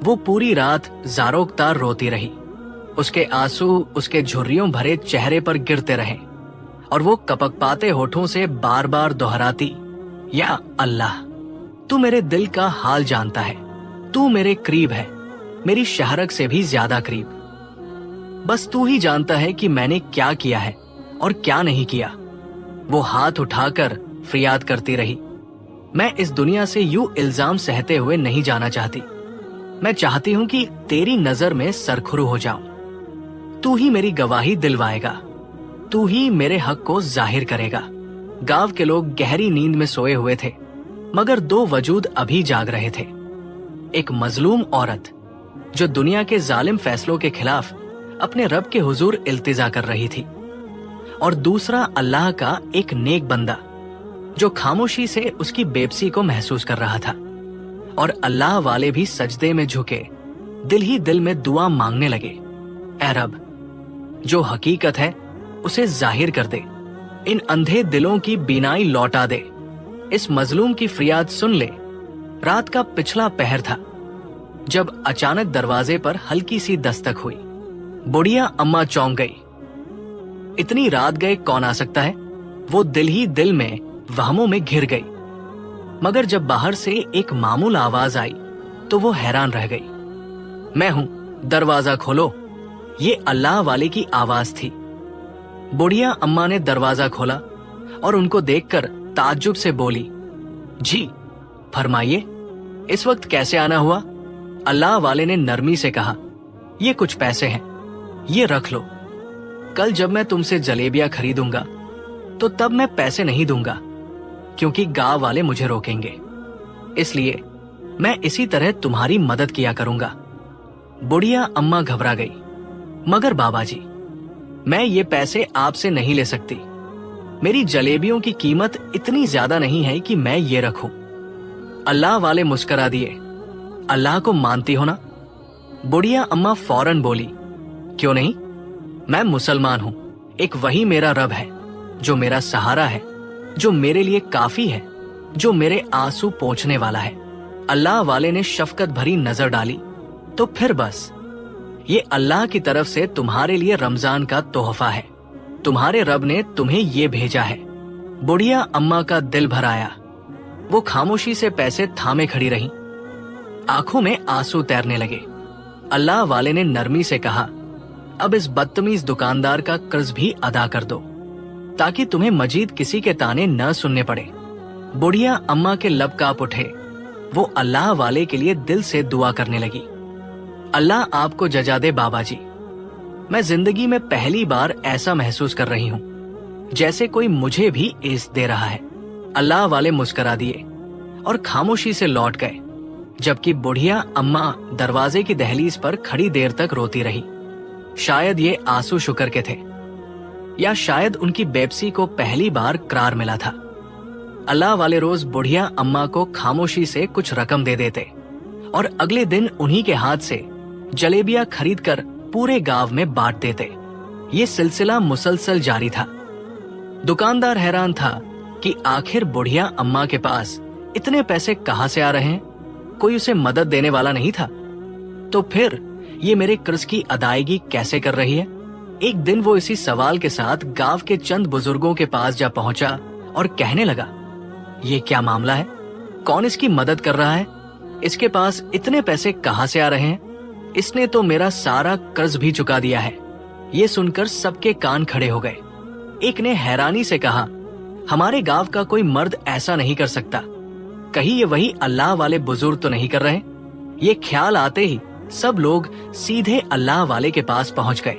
वो पूरी रात जारोकतार रोती रही। उसके आंसू उसके झुर्रियों भरे चेहरे पर गिरते रहे और वो कपकपाते होठों से बार बार दोहराती, या अल्लाह, तू मेरे दिल का हाल जानता है, तू मेरे करीब है, मेरी शहरक से भी ज्यादा करीब। बस तू ही जानता है कि मैंने क्या किया है और क्या नहीं किया। वो हाथ उठाकर फरियाद करती रही, मैं इस दुनिया से यूं इल्जाम सहते हुए नहीं जाना चाहती। मैं चाहती हूं कि तेरी नजर में सरखुरू हो जाऊं। तू ही मेरी गवाही दिलवाएगा, तू ही मेरे हक को जाहिर करेगा। गांव के लोग गहरी नींद में सोए हुए थे, मगर दो वजूद अभी जाग रहे थे। एक मजलूम औरत जो दुनिया के जालिम फैसलों के खिलाफ अपने रब के हुजूर इल्तिजा कर रही थी, और दूसरा अल्लाह का एक नेक बंदा जो खामोशी से उसकी बेबसी को महसूस कर रहा था। और अल्लाह वाले भी सजदे में झुके दिल ही दिल में दुआ मांगने लगे, ऐ रब, जो हकीकत है उसे जाहिर कर दे, इन अंधे दिलों की बीनाई लौटा दे। इस मजलूम की फरियाद सुन ले। रात का पिछला पहर था जब अचानक दरवाजे पर हल्की सी दस्तक हुई। बुढ़िया अम्मा चौंक गई। इतनी रात गए कौन आ सकता है? वो दिल ही दिल में वहमों में घिर गई, मगर जब बाहर से एक मामूल आवाज आई तो वो हैरान रह गई। मैं हूं, दरवाजा खोलो। ये अल्लाह वाले की आवाज थी। बुढ़िया अम्मा ने दरवाजा खोला और उनको देखकर ताज्जुब से बोली, जी फरमाइए, इस वक्त कैसे आना हुआ? अल्लाह वाले ने नरमी से कहा, ये कुछ पैसे हैं, ये रख लो, कल जब मैं तुमसे जलेबियां खरीदूंगा तो तब मैं पैसे नहीं दूंगा, क्योंकि गांव वाले मुझे रोकेंगे, इसलिए मैं इसी तरह तुम्हारी मदद किया करूंगा। बुढ़िया अम्मा घबरा गई। मगर बाबा जी, मैं ये पैसे आपसे नहीं ले सकती। मेरी जलेबियों की कीमत इतनी ज्यादा नहीं है कि मैं ये रखूं। अल्लाह वाले मुस्कुरा दिए। अल्लाह को मानती हो ना? बुढ़िया अम्मा फौरन बोली, क्यों नहीं, मैं मुसलमान हूं। एक वही मेरा रब है जो मेरा सहारा है, जो मेरे लिए काफी है, जो मेरे आंसू पोंछने वाला है। अल्लाह वाले ने शफकत भरी नजर डाली। तो फिर बस, ये अल्लाह की तरफ से तुम्हारे लिए रमजान का तोहफा है। तुम्हारे रब ने तुम्हें ये भेजा है। बुढ़िया अम्मा का दिल भर आया। वो खामोशी से पैसे थामे खड़ी रहीं। आंखों में आंसू तैरने लगे। अल्लाह वाले ने नरमी से कहा, अब इस बदतमीज दुकानदार का कर्ज भी अदा कर दो, ताकि तुम्हें मजीद किसी के ताने न सुनने पड़े। बुढ़िया अम्मा के लब कांप उठे। वो अल्लाह वाले के लिए दिल से दुआ करने लगी। अल्लाह आपको जजा दे बाबा जी। मैं जिंदगी में पहली बार ऐसा महसूस कर रही हूँ जैसे कोई मुझे भी इज़्ज़त दे रहा है। अल्लाह वाले मुस्कुरा दिए और खामोशी से लौट गए, जबकि बुढ़िया अम्मा दरवाजे की दहलीज पर खड़ी देर तक रोती रही। शायद ये आंसू शुक्र के थे, या शायद उनकी बेबसी को पहली बार करार मिला था। अल्लाह वाले रोज बुढ़िया अम्मा को खामोशी से कुछ रकम दे देते और अगले दिन उन्हीं के हाथ से जलेबियां खरीदकर पूरे गांव में बांट देते। ये सिलसिला मुसलसल जारी था। दुकानदार हैरान था कि आखिर बुढ़िया अम्मा के पास इतने पैसे कहां से आ रहे हैं। कोई उसे मदद देने वाला नहीं था। तो फिर ये मेरे कर्ज की अदायगी कैसे कर रही है? एक दिन वो इसी सवाल के साथ गांव के चंद बुजुर्गों के पास जा पहुंचा और कहने लगा, ये क्या मामला है? कौन इसकी मदद कर रहा है? इसके पास इतने पैसे कहां से आ रहे हैं? इसने तो मेरा सारा कर्ज भी चुका दिया है। ये सुनकर सबके कान खड़े हो गए। एक ने हैरानी से कहा, हमारे गांव का कोई मर्द ऐसा नहीं कर सकता। कहीं ये वही अल्लाह वाले बुजुर्ग तो नहीं कर रहे? ये ख्याल आते ही सब लोग सीधे अल्लाह वाले के पास पहुंच गए।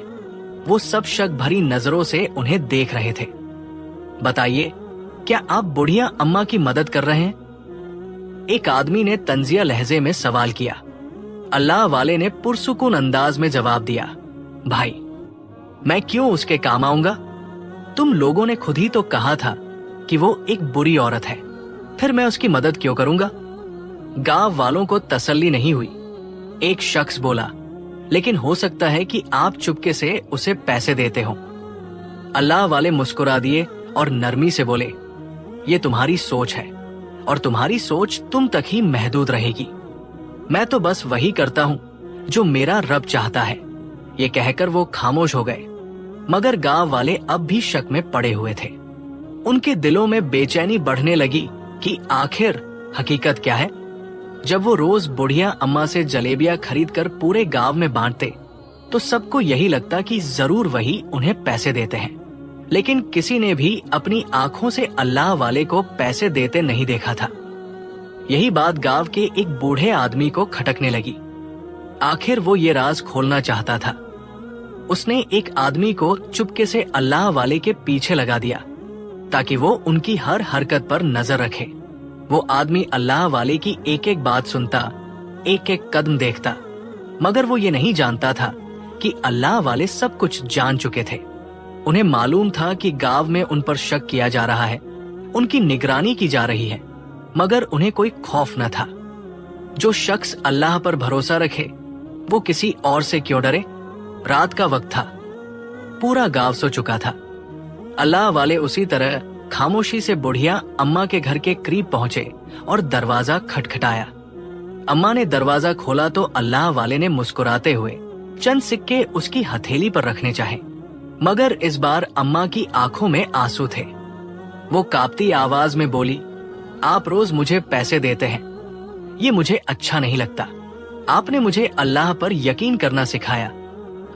वो सब शक भरी नजरों से उन्हें देख रहे थे। बताइए, क्या आप बुढ़िया अम्मा की मदद कर रहे हैं? एक आदमी ने तंजिया लहजे में सवाल किया। अल्लाह वाले ने पुरसुकून अंदाज में जवाब दिया, भाई, मैं क्यों उसके काम आऊंगा? तुम लोगों ने खुद ही तो कहा था कि वो एक बुरी औरत है, फिर मैं उसकी मदद क्यों करूंगा? गांव वालों को तसल्ली नहीं हुई। एक शख्स बोला, लेकिन हो सकता है कि आप चुपके से उसे पैसे देते हो। अल्लाह वाले मुस्कुरा दिए और नरमी से बोले, ये तुम्हारी सोच है और तुम्हारी सोच तुम तक ही महदूद रहेगी। मैं तो बस वही करता हूं जो मेरा रब चाहता है। ये कहकर वो खामोश हो गए। मगर गांव वाले अब भी शक में पड़े हुए थे। उनके दिलों में बेचैनी बढ़ने लगी कि आखिर हकीकत क्या है। जब वो रोज बुढ़िया अम्मा से जलेबियां खरीदकर पूरे गांव में बांटते तो सबको यही लगता कि जरूर वही उन्हें पैसे देते हैं, लेकिन किसी ने भी अपनी आंखों से अल्लाह वाले को पैसे देते नहीं देखा था। यही बात गांव के एक बूढ़े आदमी को खटकने लगी। आखिर वो ये राज खोलना चाहता था। उसने एक आदमी को चुपके से अल्लाह वाले के पीछे लगा दिया ताकि वो उनकी हर हरकत पर नजर रखे। वो आदमी अल्लाह वाले की एक एक बात सुनता, एक एक कदम देखता, मगर वो ये नहीं जानता था कि अल्लाह वाले सब कुछ जान चुके थे। उन्हें मालूम था कि गांव में उन पर शक किया जा रहा है, उनकी निगरानी की जा रही है, मगर उन्हें कोई खौफ न था। जो शख्स अल्लाह पर भरोसा रखे वो किसी और से क्यों डरे? रात का वक्त था, पूरा गांव सो चुका था। अल्लाह वाले उसी तरह खामोशी से बुढ़िया अम्मा के घर के करीब पहुंचे और दरवाजा खटखटाया। अम्मा ने दरवाजा खोला तो अल्लाह वाले ने मुस्कुराते हुए चंद सिक्के उसकी हथेली पर रखने चाहे, मगर इस बार अम्मा की आंखों में आंसू थे। वो कांपती आवाज में बोली, आप रोज मुझे पैसे देते हैं, ये मुझे अच्छा नहीं लगता। आपने मुझे अल्लाह पर यकीन करना सिखाया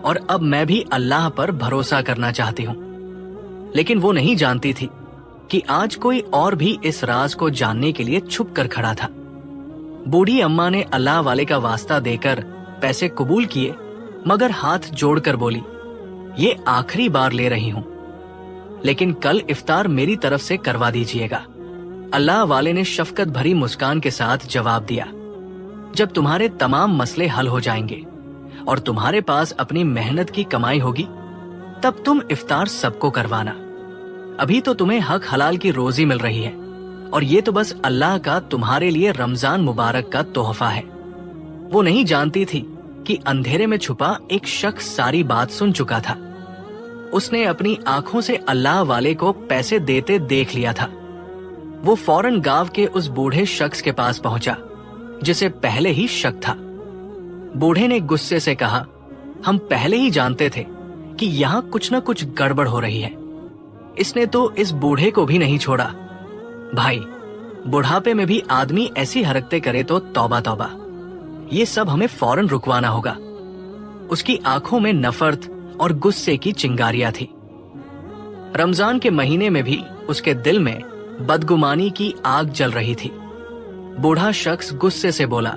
और अब मैं भी अल्लाह पर भरोसा करना चाहती हूँ। लेकिन वो नहीं जानती थी कि आज कोई और भी इस राज को जानने के लिए छुप कर खड़ा था। बूढ़ी अम्मा ने अल्लाह वाले का वास्ता देकर पैसे कबूल किए, मगर हाथ जोड़कर बोली, ये आखिरी बार ले रही हूँ, लेकिन कल इफ्तार मेरी तरफ से करवा दीजिएगा। अल्लाह वाले ने शफकत भरी मुस्कान के साथ जवाब दिया, जब तुम्हारे तमाम मसले हल हो जाएंगे और तुम्हारे पास अपनी मेहनत की कमाई होगी, तब तुम इफ्तार सबको करवाना। अभी तो तुम्हें हक हलाल की रोजी मिल रही है, और ये तो बस अल्लाह का तुम्हारे लिए रमजान मुबारक का तोहफा है। वो नहीं जानती थी कि अंधेरे में छुपा एक शख्स सारी बात सुन चुका था। उसने अपनी आंखों से अल्लाह वाले को पैसे देते देख लिया था। वो फौरन गांव के उस बूढ़े शख्स के पास पहुंचा जिसे पहले ही शक था। बूढ़े ने गुस्से से कहा, हम पहले ही जानते थे कि यहाँ कुछ न कुछ गड़बड़ हो रही है। इसने तो इस बूढ़े को भी नहीं छोड़ा। भाई, बुढ़ापे में भी आदमी ऐसी हरकतें करे तो तौबा तौबा। ये सब हमें फौरन रुकवाना होगा। उसकी आंखों में नफरत और गुस्से की चिंगारियां थी। रमजान के महीने में भी उसके दिल में बदगुमानी की आग जल रही थी। बूढ़ा शख्स गुस्से से बोला,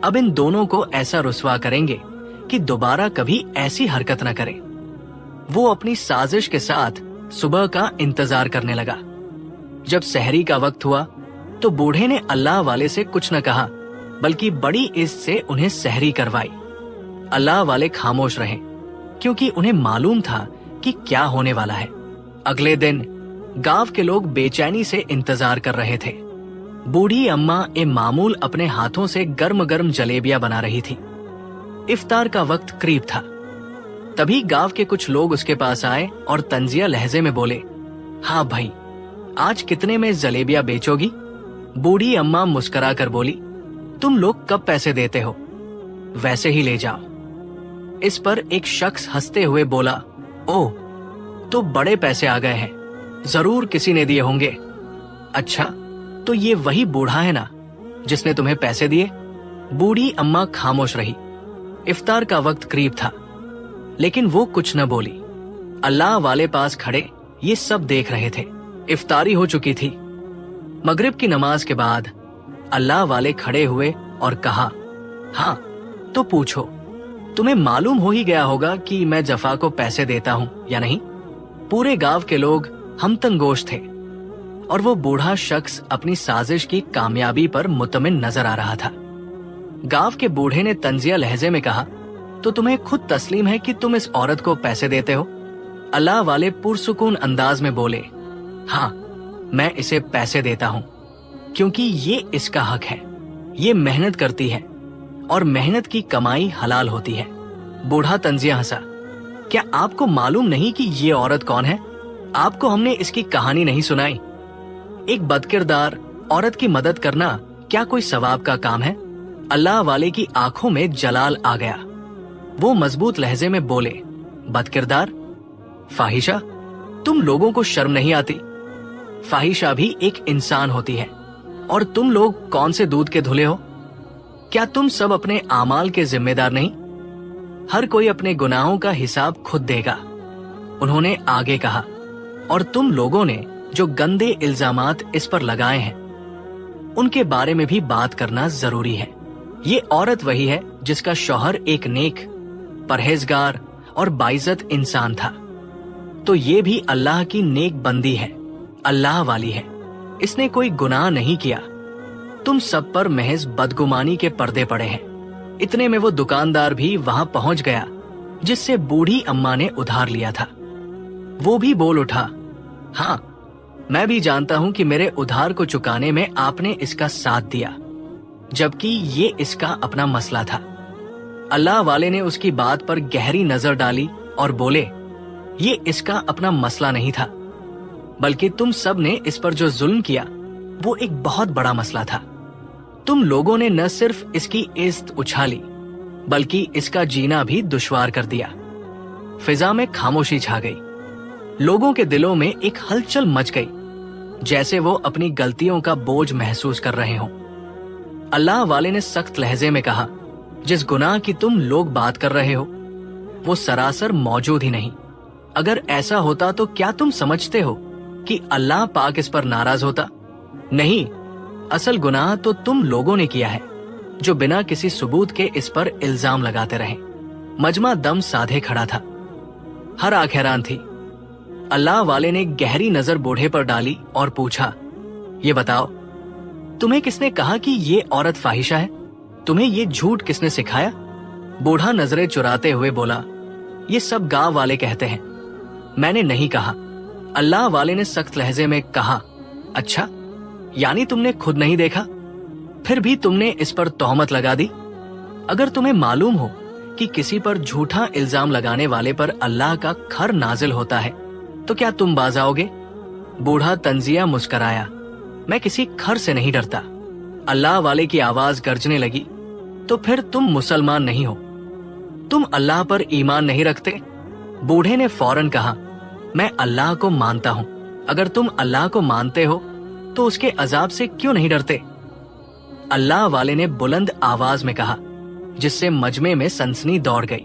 अब इन दोनों को ऐसा रुस्वा करेंगे कि दोबारा कभी ऐसी हरकत न करे। वो अपनी साजिश के साथ सुबह का इंतजार करने लगा। जब सहरी का वक्त हुआ तो बूढ़े ने अल्लाह वाले से कुछ न कहा, बल्कि बड़ी इज्जत से उन्हें सहरी करवाई। अल्लाह वाले खामोश रहे, क्योंकि उन्हें मालूम था कि क्या होने वाला है। अगले दिन गांव के लोग बेचैनी से इंतजार कर रहे थे। बूढ़ी अम्मा ए मामूल अपने हाथों से गर्म गर्म जलेबियां बना रही थी। इफ्तार का वक्त करीब था। तभी गांव के कुछ लोग उसके पास आए और तंजिया लहजे में बोले, हाँ भाई, आज कितने में जलेबियां बेचोगी? बूढ़ी अम्मा मुस्कुरा कर बोली, तुम लोग कब पैसे देते हो, वैसे ही ले जाओ। इस पर एक शख्स हंसते हुए बोला, ओह, तो बड़े पैसे आ गए हैं, जरूर किसी ने दिए होंगे। अच्छा, तो ये वही बूढ़ा है ना जिसने तुम्हें पैसे दिए? बूढ़ी अम्मा खामोश रही। इफ्तार का वक्त करीब था, लेकिन वो कुछ न बोली। अल्लाह वाले पास खड़े ये सब देख रहे थे। इफ्तारी हो चुकी थी। मगरिब की नमाज के बाद अल्लाह वाले खड़े हुए और कहा, हाँ, तो पूछो, तुम्हें मालूम हो ही गया होगा कि मैं जफा को पैसे देता हूँ या नहीं? पूरे गांव के लोग हमतंगोश थे और वो बूढ़ा शख्स अपनी साजिश की कामयाबी पर मुतमिन नजर आ रहा था। गांव के बूढ़े ने तंजिया लहजे में कहा, तो तुम्हें खुद तस्लीम है कि तुम इस औरत को पैसे देते हो? अल्लाह वाले पुरसुकून अंदाज में बोले, हाँ, मैं इसे पैसे देता हूँ, क्योंकि ये इसका हक है। ये मेहनत करती है और मेहनत की कमाई हलाल होती है। बूढ़ा तंजिया हंसा, क्या आपको मालूम नहीं कि ये औरत कौन है? आपको हमने इसकी कहानी नहीं सुनाई? एक बदकिरदार औरत की मदद करना क्या कोई सवाब का काम है? अल्लाह वाले की आंखों में जलाल आ गया। वो मजबूत लहजे में बोले, बदकिरदार? फाहिशा? तुम लोगों को शर्म नहीं आती? फाहिशा भी एक इंसान होती है, और तुम लोग कौन से दूध के धुले हो? क्या तुम सब अपने आमाल के जिम्मेदार नहीं? हर कोई अपने गुनाहों का हिसाब खुद देगा। उन्होंने आगे कहा, और तुम लोगों ने जो गंदे इल्जामात इस पर लगाए हैं, उनके बारे में भी बात करना जरूरी है। ये औरत वही है जिसका शौहर एक नेक, परहेजगार और बाइज्जत इंसान था, तो ये भी अल्लाह की नेक बंदी है, अल्लाह वाली है। इसने कोई गुनाह नहीं किया। तुम सब पर महज बदगुमानी के पर्दे पड़े हैं। इतने में वो दुकानदार भी वहां पहुंच गया जिससे बूढ़ी अम्मा ने उधार लिया था। वो भी बोल उठा, हाँ, मैं भी जानता हूं कि मेरे उधार को चुकाने में आपने इसका साथ दिया, जबकि ये इसका अपना मसला था। अल्लाह वाले ने उसकी बात पर गहरी नजर डाली और बोले, ये इसका अपना मसला नहीं था, बल्कि तुम सब ने इस पर जो जुल्म किया वो एक बहुत बड़ा मसला था। तुम लोगों ने न सिर्फ इसकी इज्जत उछाली, बल्कि इसका जीना भी दुश्वार कर दिया। फिजा में खामोशी छा गई। लोगों के दिलों में एक हलचल मच गई, जैसे वो अपनी गलतियों का बोझ महसूस कर रहे हों। अल्लाह वाले ने सख्त लहजे में कहा, जिस गुनाह की तुम लोग बात कर रहे हो वो सरासर मौजूद ही नहीं। अगर ऐसा होता तो क्या तुम समझते हो कि अल्लाह पाक इस पर नाराज होता? नहीं, असल गुनाह तो तुम लोगों ने किया है, जो बिना किसी सबूत के इस पर इल्जाम लगाते रहे। मजमा दम साधे खड़ा था। हर आंख हैरान थी। अल्लाह वाले ने गहरी नजर बूढ़े पर डाली और पूछा, ये बताओ, तुम्हें किसने कहा कि ये औरत फाहिशा है? तुम्हें ये झूठ किसने सिखाया? बूढ़ा नजरें चुराते हुए बोला, ये सब गांव वाले कहते हैं, मैंने नहीं कहा। अल्लाह वाले ने सख्त लहजे में कहा, अच्छा, यानी तुमने खुद नहीं देखा, फिर भी तुमने इस पर तोहमत लगा दी? अगर तुम्हें मालूम हो कि किसी पर झूठा इल्जाम लगाने वाले पर अल्लाह का खर नाजिल होता है, तो क्या तुम बाज आओगे? बूढ़ा तंजिया मुस्कराया, मैं किसी खर से नहीं डरता। अल्लाह वाले की आवाज गरजने लगी, तो फिर तुम मुसलमान नहीं हो, तुम अल्लाह पर ईमान नहीं रखते? बूढ़े ने फौरन कहा, मैं अल्लाह को मानता हूं। अगर तुम अल्लाह को मानते हो तो उसके अजाब से क्यों नहीं डरते? अल्लाह वाले ने बुलंद आवाज में कहा, जिससे मजमे में सनसनी दौड़ गई।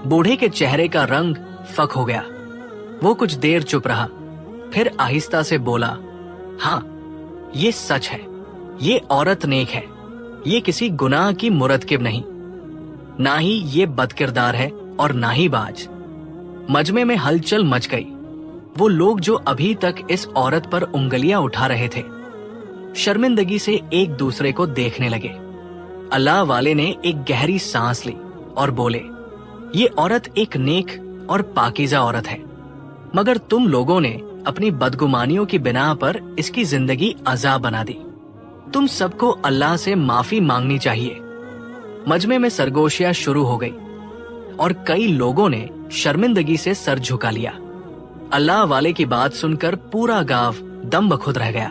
बूढ़े के चेहरे का रंग फक हो गया। वो कुछ देर चुप रहा, फिर आहिस्ता से बोला, हाँ, ये सच है, ये औरत नेक है, ये किसी गुनाह की मुरतकिब नहीं, ना ही ये बदकिरदार है और ना ही बाज। मजमे में हलचल मच गई। वो लोग जो अभी तक इस औरत पर उंगलियां उठा रहे थे, शर्मिंदगी से एक दूसरे को देखने लगे। अल्लाह वाले ने एक गहरी सांस ली और बोले, ये औरत एक नेक और पाकीज़ा औरत है, मगर तुम लोगों ने अपनी बदगुमानियों की बिना पर इसकी जिंदगी अज़ाब बना दी। तुम सबको अल्लाह से माफी मांगनी चाहिए। मजमे में सरगोशियां शुरू हो गई और कई लोगों ने शर्मिंदगी से सर झुका लिया। अल्लाह वाले की बात सुनकर पूरा गांव दम बखुद रह गया।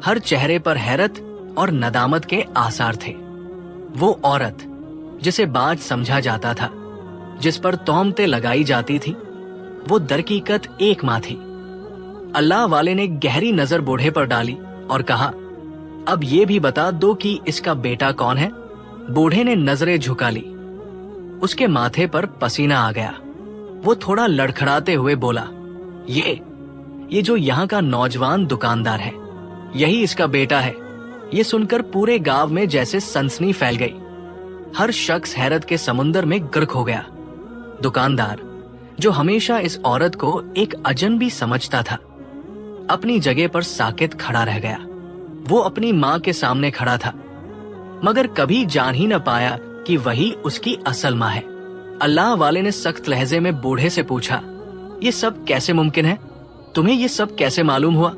हर चेहरे पर हैरत और नदामत के आसार थे। वो औरत जिसे बाज समझा जाता था, जिस पर तोहमतें लगाई जाती थी, वो दरकीकत एक मां थी। अल्लाह वाले ने गहरी नजर बूढ़े पर डाली और कहा, अब ये भी बता दो कि इसका बेटा कौन है? बूढ़े ने नजरें झुका ली। उसके माथे पर पसीना आ गया। वो थोड़ा लड़खड़ाते हुए बोला, ये जो यहाँ का नौजवान दुकानदार है, यही इसका बेटा है। ये सुनकर पूरे गांव में जैसे सनसनी फैल गई। हर शख्स हैरत के समुंदर में गर्क हो गया। दुकानदार, जो हमेशा इस औरत को एक अजनबी समझता था, अपनी जगह पर साकित खड़ा रह गया। वो अपनी माँ के सामने खड़ा था, मगर कभी जान ही न पाया कि वही उसकी असल माँ है। अल्लाह वाले ने सख्त लहजे में बूढ़े से पूछा, ये सब कैसे मुमकिन है? तुम्हें ये सब कैसे मालूम हुआ?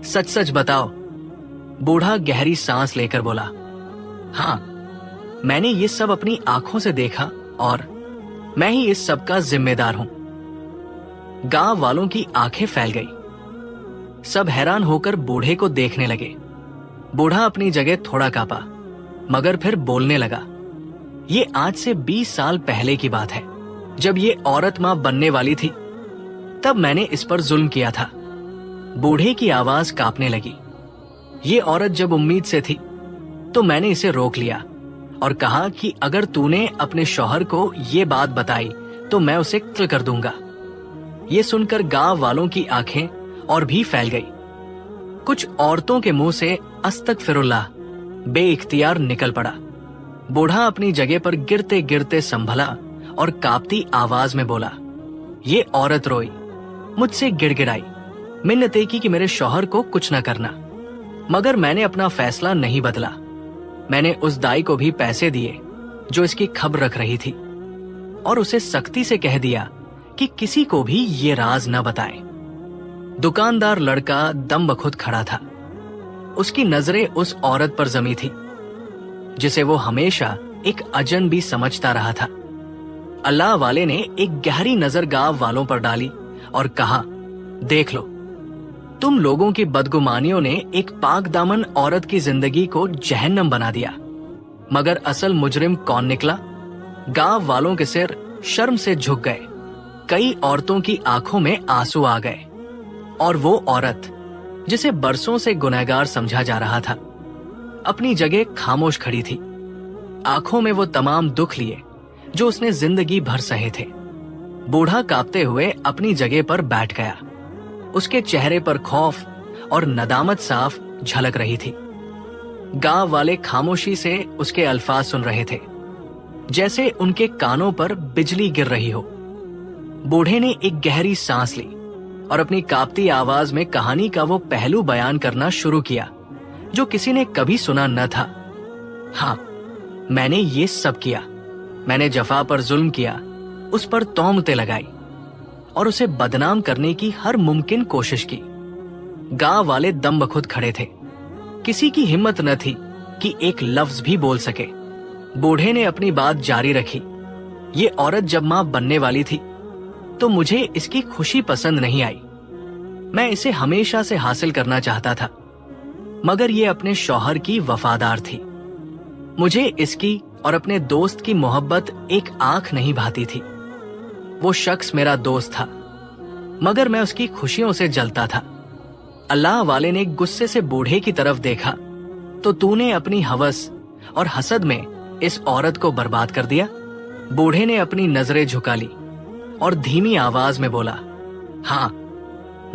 सच सच बताओ। बूढ़ा गहरी सांस लेकर बोला, हाँ, मैंने ये सब अपनी आंखों से देखा और मैं ही इस सब का जिम्मेदार हूं। गांव वालों की आंखें फैल गई। सब हैरान होकर बूढ़े को देखने लगे। बूढ़ा अपनी जगह थोड़ा कांपा, मगर फिर बोलने लगा, ये आज से 20 साल पहले की बात है। जब ये औरत मां बनने वाली थी, तब मैंने इस पर जुल्म किया था। बूढ़े की आवाज कांपने लगी। ये औरत जब उम्मीद से थी, तो मैंने इसे रोक लिया और कहा कि अगर तूने अपने शौहर को ये बात बताई तो मैं उसे कत्ल कर दूंगा। ये सुनकर गांव वालों की आंखें और भी फैल गई। कुछ औरतों के मुंह से अस्तगफिरुल्लाह बेइख्तियार निकल पड़ा। बूढ़ा अपनी जगह पर गिरते गिरते संभला और कांपती आवाज में बोला, ये औरत रोई, मुझसे गिड़गिड़ाई, मिन्नतें की कि मेरे शौहर को कुछ न करना, मगर मैंने अपना फैसला नहीं बदला। मैंने उस दाई को भी पैसे दिए जो इसकी खबर रख रही थी और उसे सख्ती से कह दिया कि किसी को भी ये राज न बताए। दुकानदार लड़का दम बखुद खड़ा था। उसकी नजरें उस औरत पर जमी थी जिसे वो हमेशा एक अजनबी समझता रहा था। अल्लाह वाले ने एक गहरी नजर गांव वालों पर डाली और कहा, देख लो, तुम लोगों की बदगुमानियों ने एक पाक दामन औरत की जिंदगी को जहन्नम बना दिया, मगर असल मुजरिम कौन निकला? गांव वालों के सिर शर्म से झुक गए। कई औरतों की आंखों में आंसू आ गए और वो औरत जिसे बरसों से गुनहगार समझा जा रहा था, अपनी जगह खामोश खड़ी थी। आंखों में वो तमाम दुख लिए जो उसने जिंदगी भर सहे थे। बूढ़ा कांपते हुए अपनी जगह पर बैठ गया। उसके चेहरे पर खौफ और नदामत साफ झलक रही थी। गांव वाले खामोशी से उसके अल्फाज सुन रहे थे, जैसे उनके कानों पर बिजली गिर रही हो। बूढ़े ने एक गहरी सांस ली और अपनी कांपती आवाज में कहानी का वो पहलू बयान करना शुरू किया जो किसी ने कभी सुना न था। हाँ, मैंने ये सब किया। मैंने जफा पर जुल्म किया, उस पर तोहमतें लगाई और उसे बदनाम करने की हर मुमकिन कोशिश की। गांव वाले दम बखुद खड़े थे। किसी की हिम्मत न थी कि एक लफ्ज भी बोल सके। बूढ़े ने अपनी बात जारी रखी। ये औरत जब मां बनने वाली थी तो मुझे इसकी खुशी पसंद नहीं आई। मैं इसे हमेशा से हासिल करना चाहता था, मगर ये अपने शौहर की वफादार थी। मुझे इसकी और अपने दोस्त की मोहब्बत एक आंख नहीं भाती थी। वो शख्स मेरा दोस्त था, मगर मैं उसकी खुशियों से जलता था। अल्लाह वाले ने गुस्से से बूढ़े की तरफ देखा तो तूने अपनी हवस और हसद में इस औरत को बर्बाद कर दिया। बूढ़े ने अपनी नजरें झुका ली और धीमी आवाज में बोला, हाँ,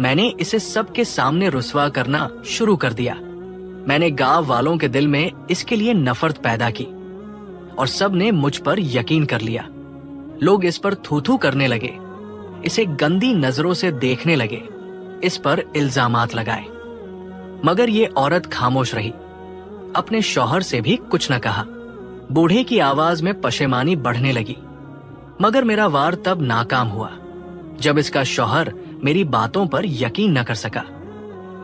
मैंने इसे सबके सामने रुस्वा करना शुरू कर दिया। मैंने गांव वालों के दिल में इसके लिए नफरत पैदा की और सब ने मुझ पर यकीन कर लिया। लोग इस पर थू थू करने लगे, इसे गंदी नजरों से देखने लगे, इस पर इल्जामात लगाए। मगर ये औरत खामोश रही, अपने शौहर से भी कुछ न कहा। बूढ़े की आवाज में पशेमानी बढ़ने लगी, मगर मेरा वार तब नाकाम हुआ जब इसका शौहर मेरी बातों पर यकीन न कर सका।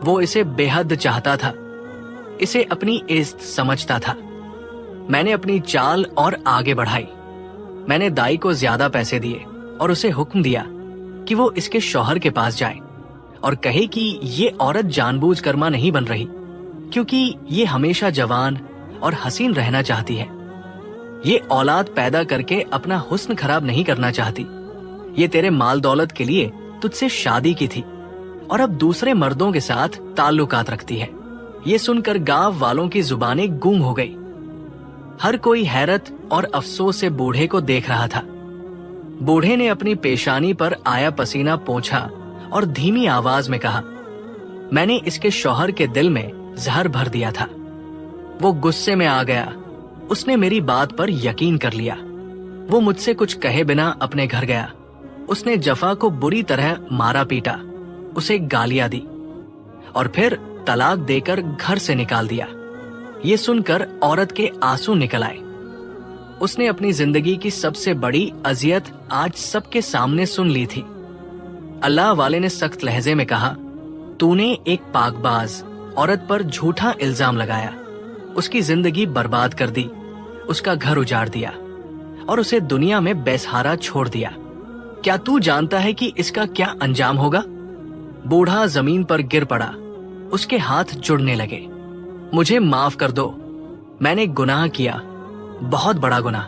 वो इसे बेहद चाहता था, इसे अपनी इज्जत समझता था। मैंने अपनी चाल और आगे बढ़ाई। मैंने दाई को ज्यादा पैसे दिए और उसे हुक्म दिया कि वो इसके शौहर के पास जाए और कहे कि ये औरत जानबूझकर मां नहीं बन रही, क्योंकि ये हमेशा जवान और हसीन रहना चाहती है। ये औलाद पैदा करके अपना हुस्न खराब नहीं करना चाहती। ये तेरे माल दौलत के लिए तुझसे शादी की थी और अब दूसरे मर्दों के साथ ताल्लुकात रखती है। ये सुनकर गांव वालों की जुबानें गूंग हो गई। हर कोई हैरत और अफसोस से बूढ़े को देख रहा था। बूढ़े ने अपनी पेशानी पर आया पसीना पोंछा और धीमी आवाज में कहा, मैंने इसके शौहर के दिल में जहर भर दिया था। वो गुस्से में आ गया। उसने मेरी बात पर यकीन कर लिया। वो मुझसे कुछ कहे बिना अपने घर गया। उसने जफा को बुरी तरह मारा पीटा, उसे गालियां दी और फिर तलाक देकर घर से निकाल दिया। ये सुनकर औरत के आंसू निकल आए। उसने अपनी जिंदगी की सबसे बड़ी अजियत आज सबके सामने सुन ली थी। अल्लाह वाले ने सख्त लहजे में कहा, तूने एक पाकबाज औरत पर झूठा इल्जाम लगाया, उसकी जिंदगी बर्बाद कर दी, उसका घर उजाड़ दिया और उसे दुनिया में बेसहारा छोड़ दिया। क्या तू जानता है कि इसका क्या अंजाम होगा? बूढ़ा जमीन पर गिर पड़ा, उसके हाथ जुड़ने लगे। मुझे माफ कर दो, मैंने गुनाह किया, बहुत बड़ा गुनाह।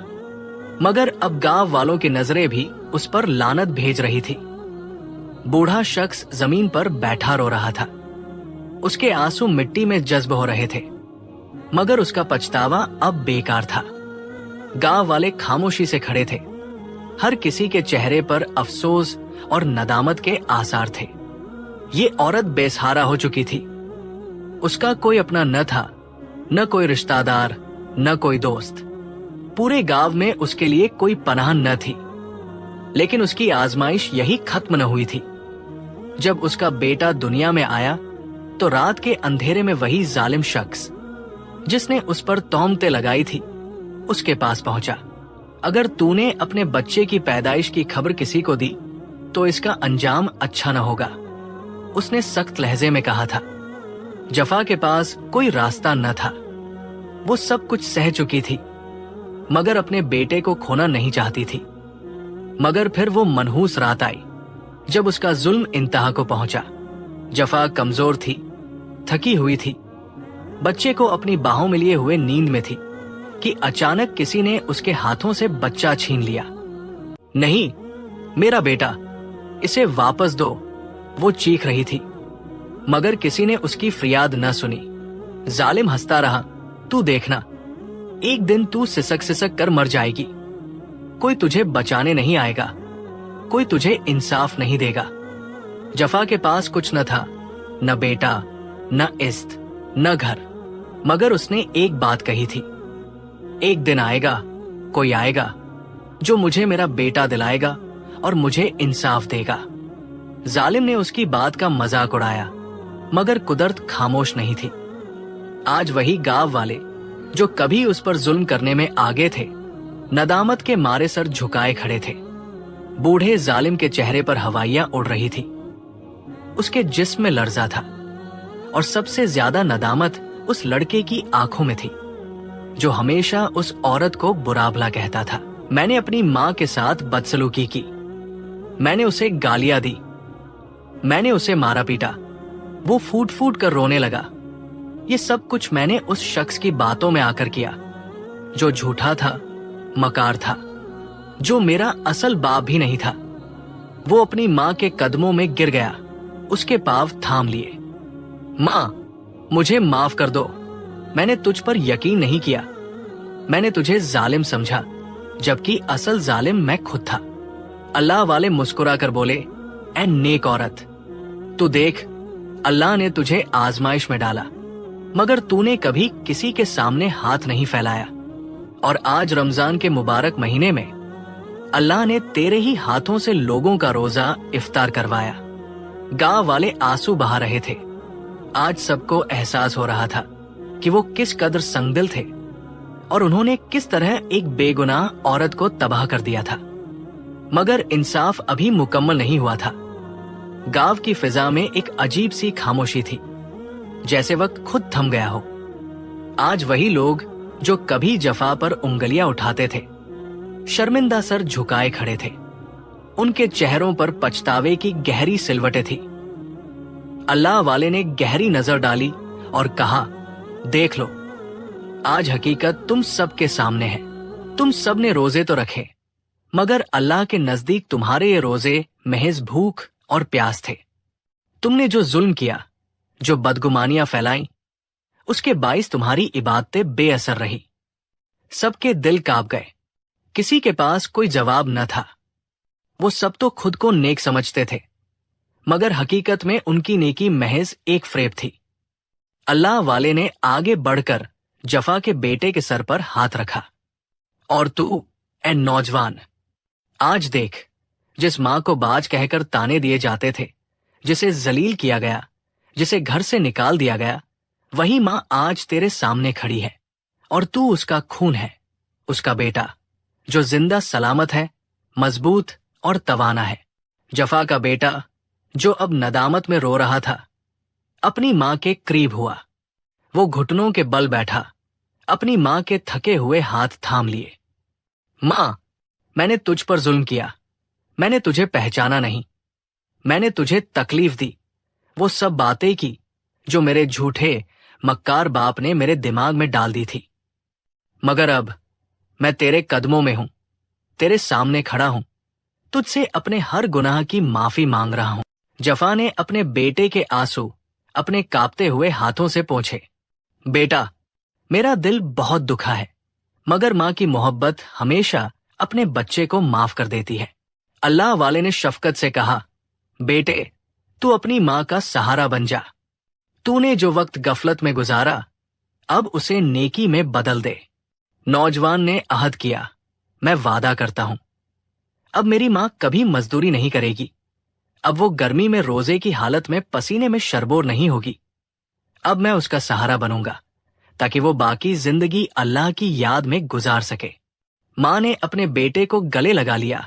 मगर अब गांव वालों की नजरें भी उस पर लानत भेज रही थी। बूढ़ा शख्स जमीन पर बैठा रो रहा था। उसके आंसू मिट्टी में जज्ब हो रहे थे, मगर उसका पछतावा अब बेकार था। गांव वाले खामोशी से खड़े थे। हर किसी के चेहरे पर अफसोस और नदामत के आसार थे। ये औरत बेसहारा हो चुकी थी। उसका कोई अपना न था, न कोई रिश्तेदार, न कोई दोस्त। पूरे गांव में उसके लिए कोई पनाह न थी। लेकिन उसकी आजमाइश यही खत्म न हुई थी। जब उसका बेटा दुनिया में आया तो रात के अंधेरे में वही जालिम शख्स जिसने उस पर तोहमतें लगाई थी उसके पास पहुंचा। अगर तूने अपने बच्चे की पैदाइश की खबर किसी को दी तो इसका अंजाम अच्छा न होगा, उसने सख्त लहजे में कहा था। जफा के पास कोई रास्ता न था। वो सब कुछ सह चुकी थी, मगर अपने बेटे को खोना नहीं चाहती थी। मगर फिर वो मनहूस रात आई जब उसका जुल्म इंतहा को पहुंचा। जफा कमजोर थी, थकी हुई थी, बच्चे को अपनी बाहों में लिए हुए नींद में थी कि अचानक किसी ने उसके हाथों से बच्चा छीन लिया। नहीं, मेरा बेटा, इसे वापस दो, वो चीख रही थी। मगर किसी ने उसकी फरियाद न सुनी। जालिम हंसता रहा, तू देखना, एक दिन तू सिसक सिसक कर मर जाएगी। कोई तुझे बचाने नहीं आएगा, कोई तुझे इंसाफ नहीं देगा। जफा के पास कुछ न था, न बेटा, न इज्जत, न घर, मगर उसने एक बात कही थी, एक दिन आएगा, कोई आएगा जो मुझे मेरा बेटा दिलाएगा اور مجھے انصاف دے گا۔ ظالم نے اس کی بات کا مذاق اڑایا، مگر قدرت خاموش نہیں تھی۔ آج وہی گاؤں والے جو کبھی اس پر ظلم کرنے میں آگے تھے، ندامت کے مارے سر جھکائے کھڑے تھے۔ بوڑھے ظالم کے چہرے پر ہوائیاں اڑ رہی تھی، اس کے جسم میں لرزہ تھا، اور سب سے زیادہ ندامت اس لڑکے کی آنکھوں میں تھی جو ہمیشہ اس عورت کو برا بھلا کہتا تھا۔ میں نے اپنی ماں کے ساتھ بدسلوکی کی، میں نے اسے گالیاں دی، میں نے اسے مارا پیٹا، وہ پھوٹ پھوٹ کر رونے لگا۔ یہ سب کچھ میں نے اس شخص کی باتوں میں آ کر کیا جو جھوٹا تھا، مکار تھا، جو میرا اصل باپ بھی نہیں تھا۔ وہ اپنی ماں کے قدموں میں گر گیا، اس کے پاؤں تھام لیے۔ ماں، مجھے معاف کر دو، میں نے تجھ پر یقین نہیں کیا، میں نے تجھے ظالم سمجھا، جبکہ اصل ظالم میں خود تھا۔ اللہ والے مسکرا کر بولے، اے نیک عورت، تو دیکھ، اللہ نے تجھے آزمائش میں ڈالا، مگر تو نے کبھی کسی کے سامنے ہاتھ نہیں پھیلایا، اور آج رمضان کے مبارک مہینے میں اللہ نے تیرے ہی ہاتھوں سے لوگوں کا روزہ افطار کروایا۔ گاؤں والے آنسو بہا رہے تھے۔ آج سب کو احساس ہو رہا تھا کہ وہ کس قدر سنگ دل تھے، اور انہوں نے کس طرح ایک بے گناہ عورت کو تباہ کر دیا تھا۔ مگر انصاف ابھی مکمل نہیں ہوا تھا۔ گاؤں کی فضا میں ایک عجیب سی خاموشی تھی، جیسے وقت خود تھم گیا ہو۔ آج وہی لوگ جو کبھی جفا پر انگلیاں اٹھاتے تھے، شرمندہ سر جھکائے کھڑے تھے۔ ان کے چہروں پر پچھتاوے کی گہری سلوٹیں تھی۔ اللہ والے نے گہری نظر ڈالی اور کہا، دیکھ لو، آج حقیقت تم سب کے سامنے ہے۔ تم سب نے روزے تو رکھے، مگر اللہ کے نزدیک تمہارے یہ روزے محض بھوک اور پیاس تھے۔ تم نے جو ظلم کیا، جو بدگمانیاں پھیلائیں، اس کے باعث تمہاری عبادتیں بے اثر رہی۔ سب کے دل کانپ گئے، کسی کے پاس کوئی جواب نہ تھا۔ وہ سب تو خود کو نیک سمجھتے تھے، مگر حقیقت میں ان کی نیکی محض ایک فریب تھی۔ اللہ والے نے آگے بڑھ کر جفا کے بیٹے کے سر پر ہاتھ رکھا، اور تو اے نوجوان، آج دیکھ، جس ماں کو باج کہہ کر تانے دیے جاتے تھے، جسے ذلیل کیا گیا، جسے گھر سے نکال دیا گیا، وہی ماں آج تیرے سامنے کھڑی ہے، اور تو اس کا خون ہے، اس کا بیٹا، جو زندہ سلامت ہے، مضبوط اور توانا ہے۔ جفا کا بیٹا جو اب ندامت میں رو رہا تھا، اپنی ماں کے قریب ہوا۔ وہ گھٹنوں کے بل بیٹھا، اپنی ماں کے تھکے ہوئے ہاتھ تھام لیے۔ ماں، میں نے تجھ پر ظلم کیا، میں نے تجھے پہچانا نہیں، میں نے تجھے تکلیف دی، وہ سب باتیں کی جو میرے جھوٹے مکار باپ نے میرے دماغ میں ڈال دی تھی۔ مگر اب میں تیرے قدموں میں ہوں، تیرے سامنے کھڑا ہوں، تجھ سے اپنے ہر گناہ کی معافی مانگ رہا ہوں۔ جفا نے اپنے بیٹے کے آنسو اپنے کانپتے ہوئے ہاتھوں سے پوچھے۔ بیٹا، میرا دل بہت دکھا ہے، مگر ماں کی محبت ہمیشہ اپنے بچے کو معاف کر دیتی ہے۔ اللہ والے نے شفقت سے کہا، بیٹے، تو اپنی ماں کا سہارا بن جا۔ تو نے جو وقت غفلت میں گزارا، اب اسے نیکی میں بدل دے۔ نوجوان نے عہد کیا، میں وعدہ کرتا ہوں، اب میری ماں کبھی مزدوری نہیں کرے گی، اب وہ گرمی میں روزے کی حالت میں پسینے میں شربور نہیں ہوگی۔ اب میں اس کا سہارا بنوں گا تاکہ وہ باقی زندگی اللہ کی یاد میں گزار سکے۔ ماں نے اپنے بیٹے کو گلے لگا لیا۔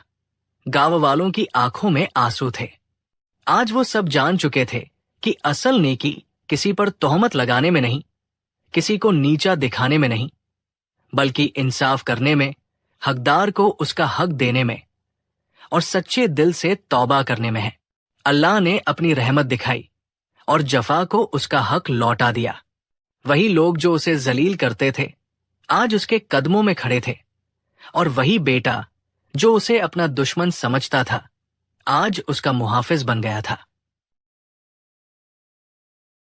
گاؤں والوں کی آنکھوں میں آنسو تھے۔ آج وہ سب جان چکے تھے کہ اصل نیکی کسی پر تہمت لگانے میں نہیں، کسی کو نیچا دکھانے میں نہیں، بلکہ انصاف کرنے میں، حقدار کو اس کا حق دینے میں، اور سچے دل سے توبہ کرنے میں ہے۔ اللہ نے اپنی رحمت دکھائی اور جفا کو اس کا حق لوٹا دیا۔ وہی لوگ جو اسے ذلیل کرتے تھے، آج اس کے قدموں میں کھڑے تھے، اور وہی بیٹا جو اسے اپنا دشمن سمجھتا تھا، آج اس کا محافظ بن گیا تھا۔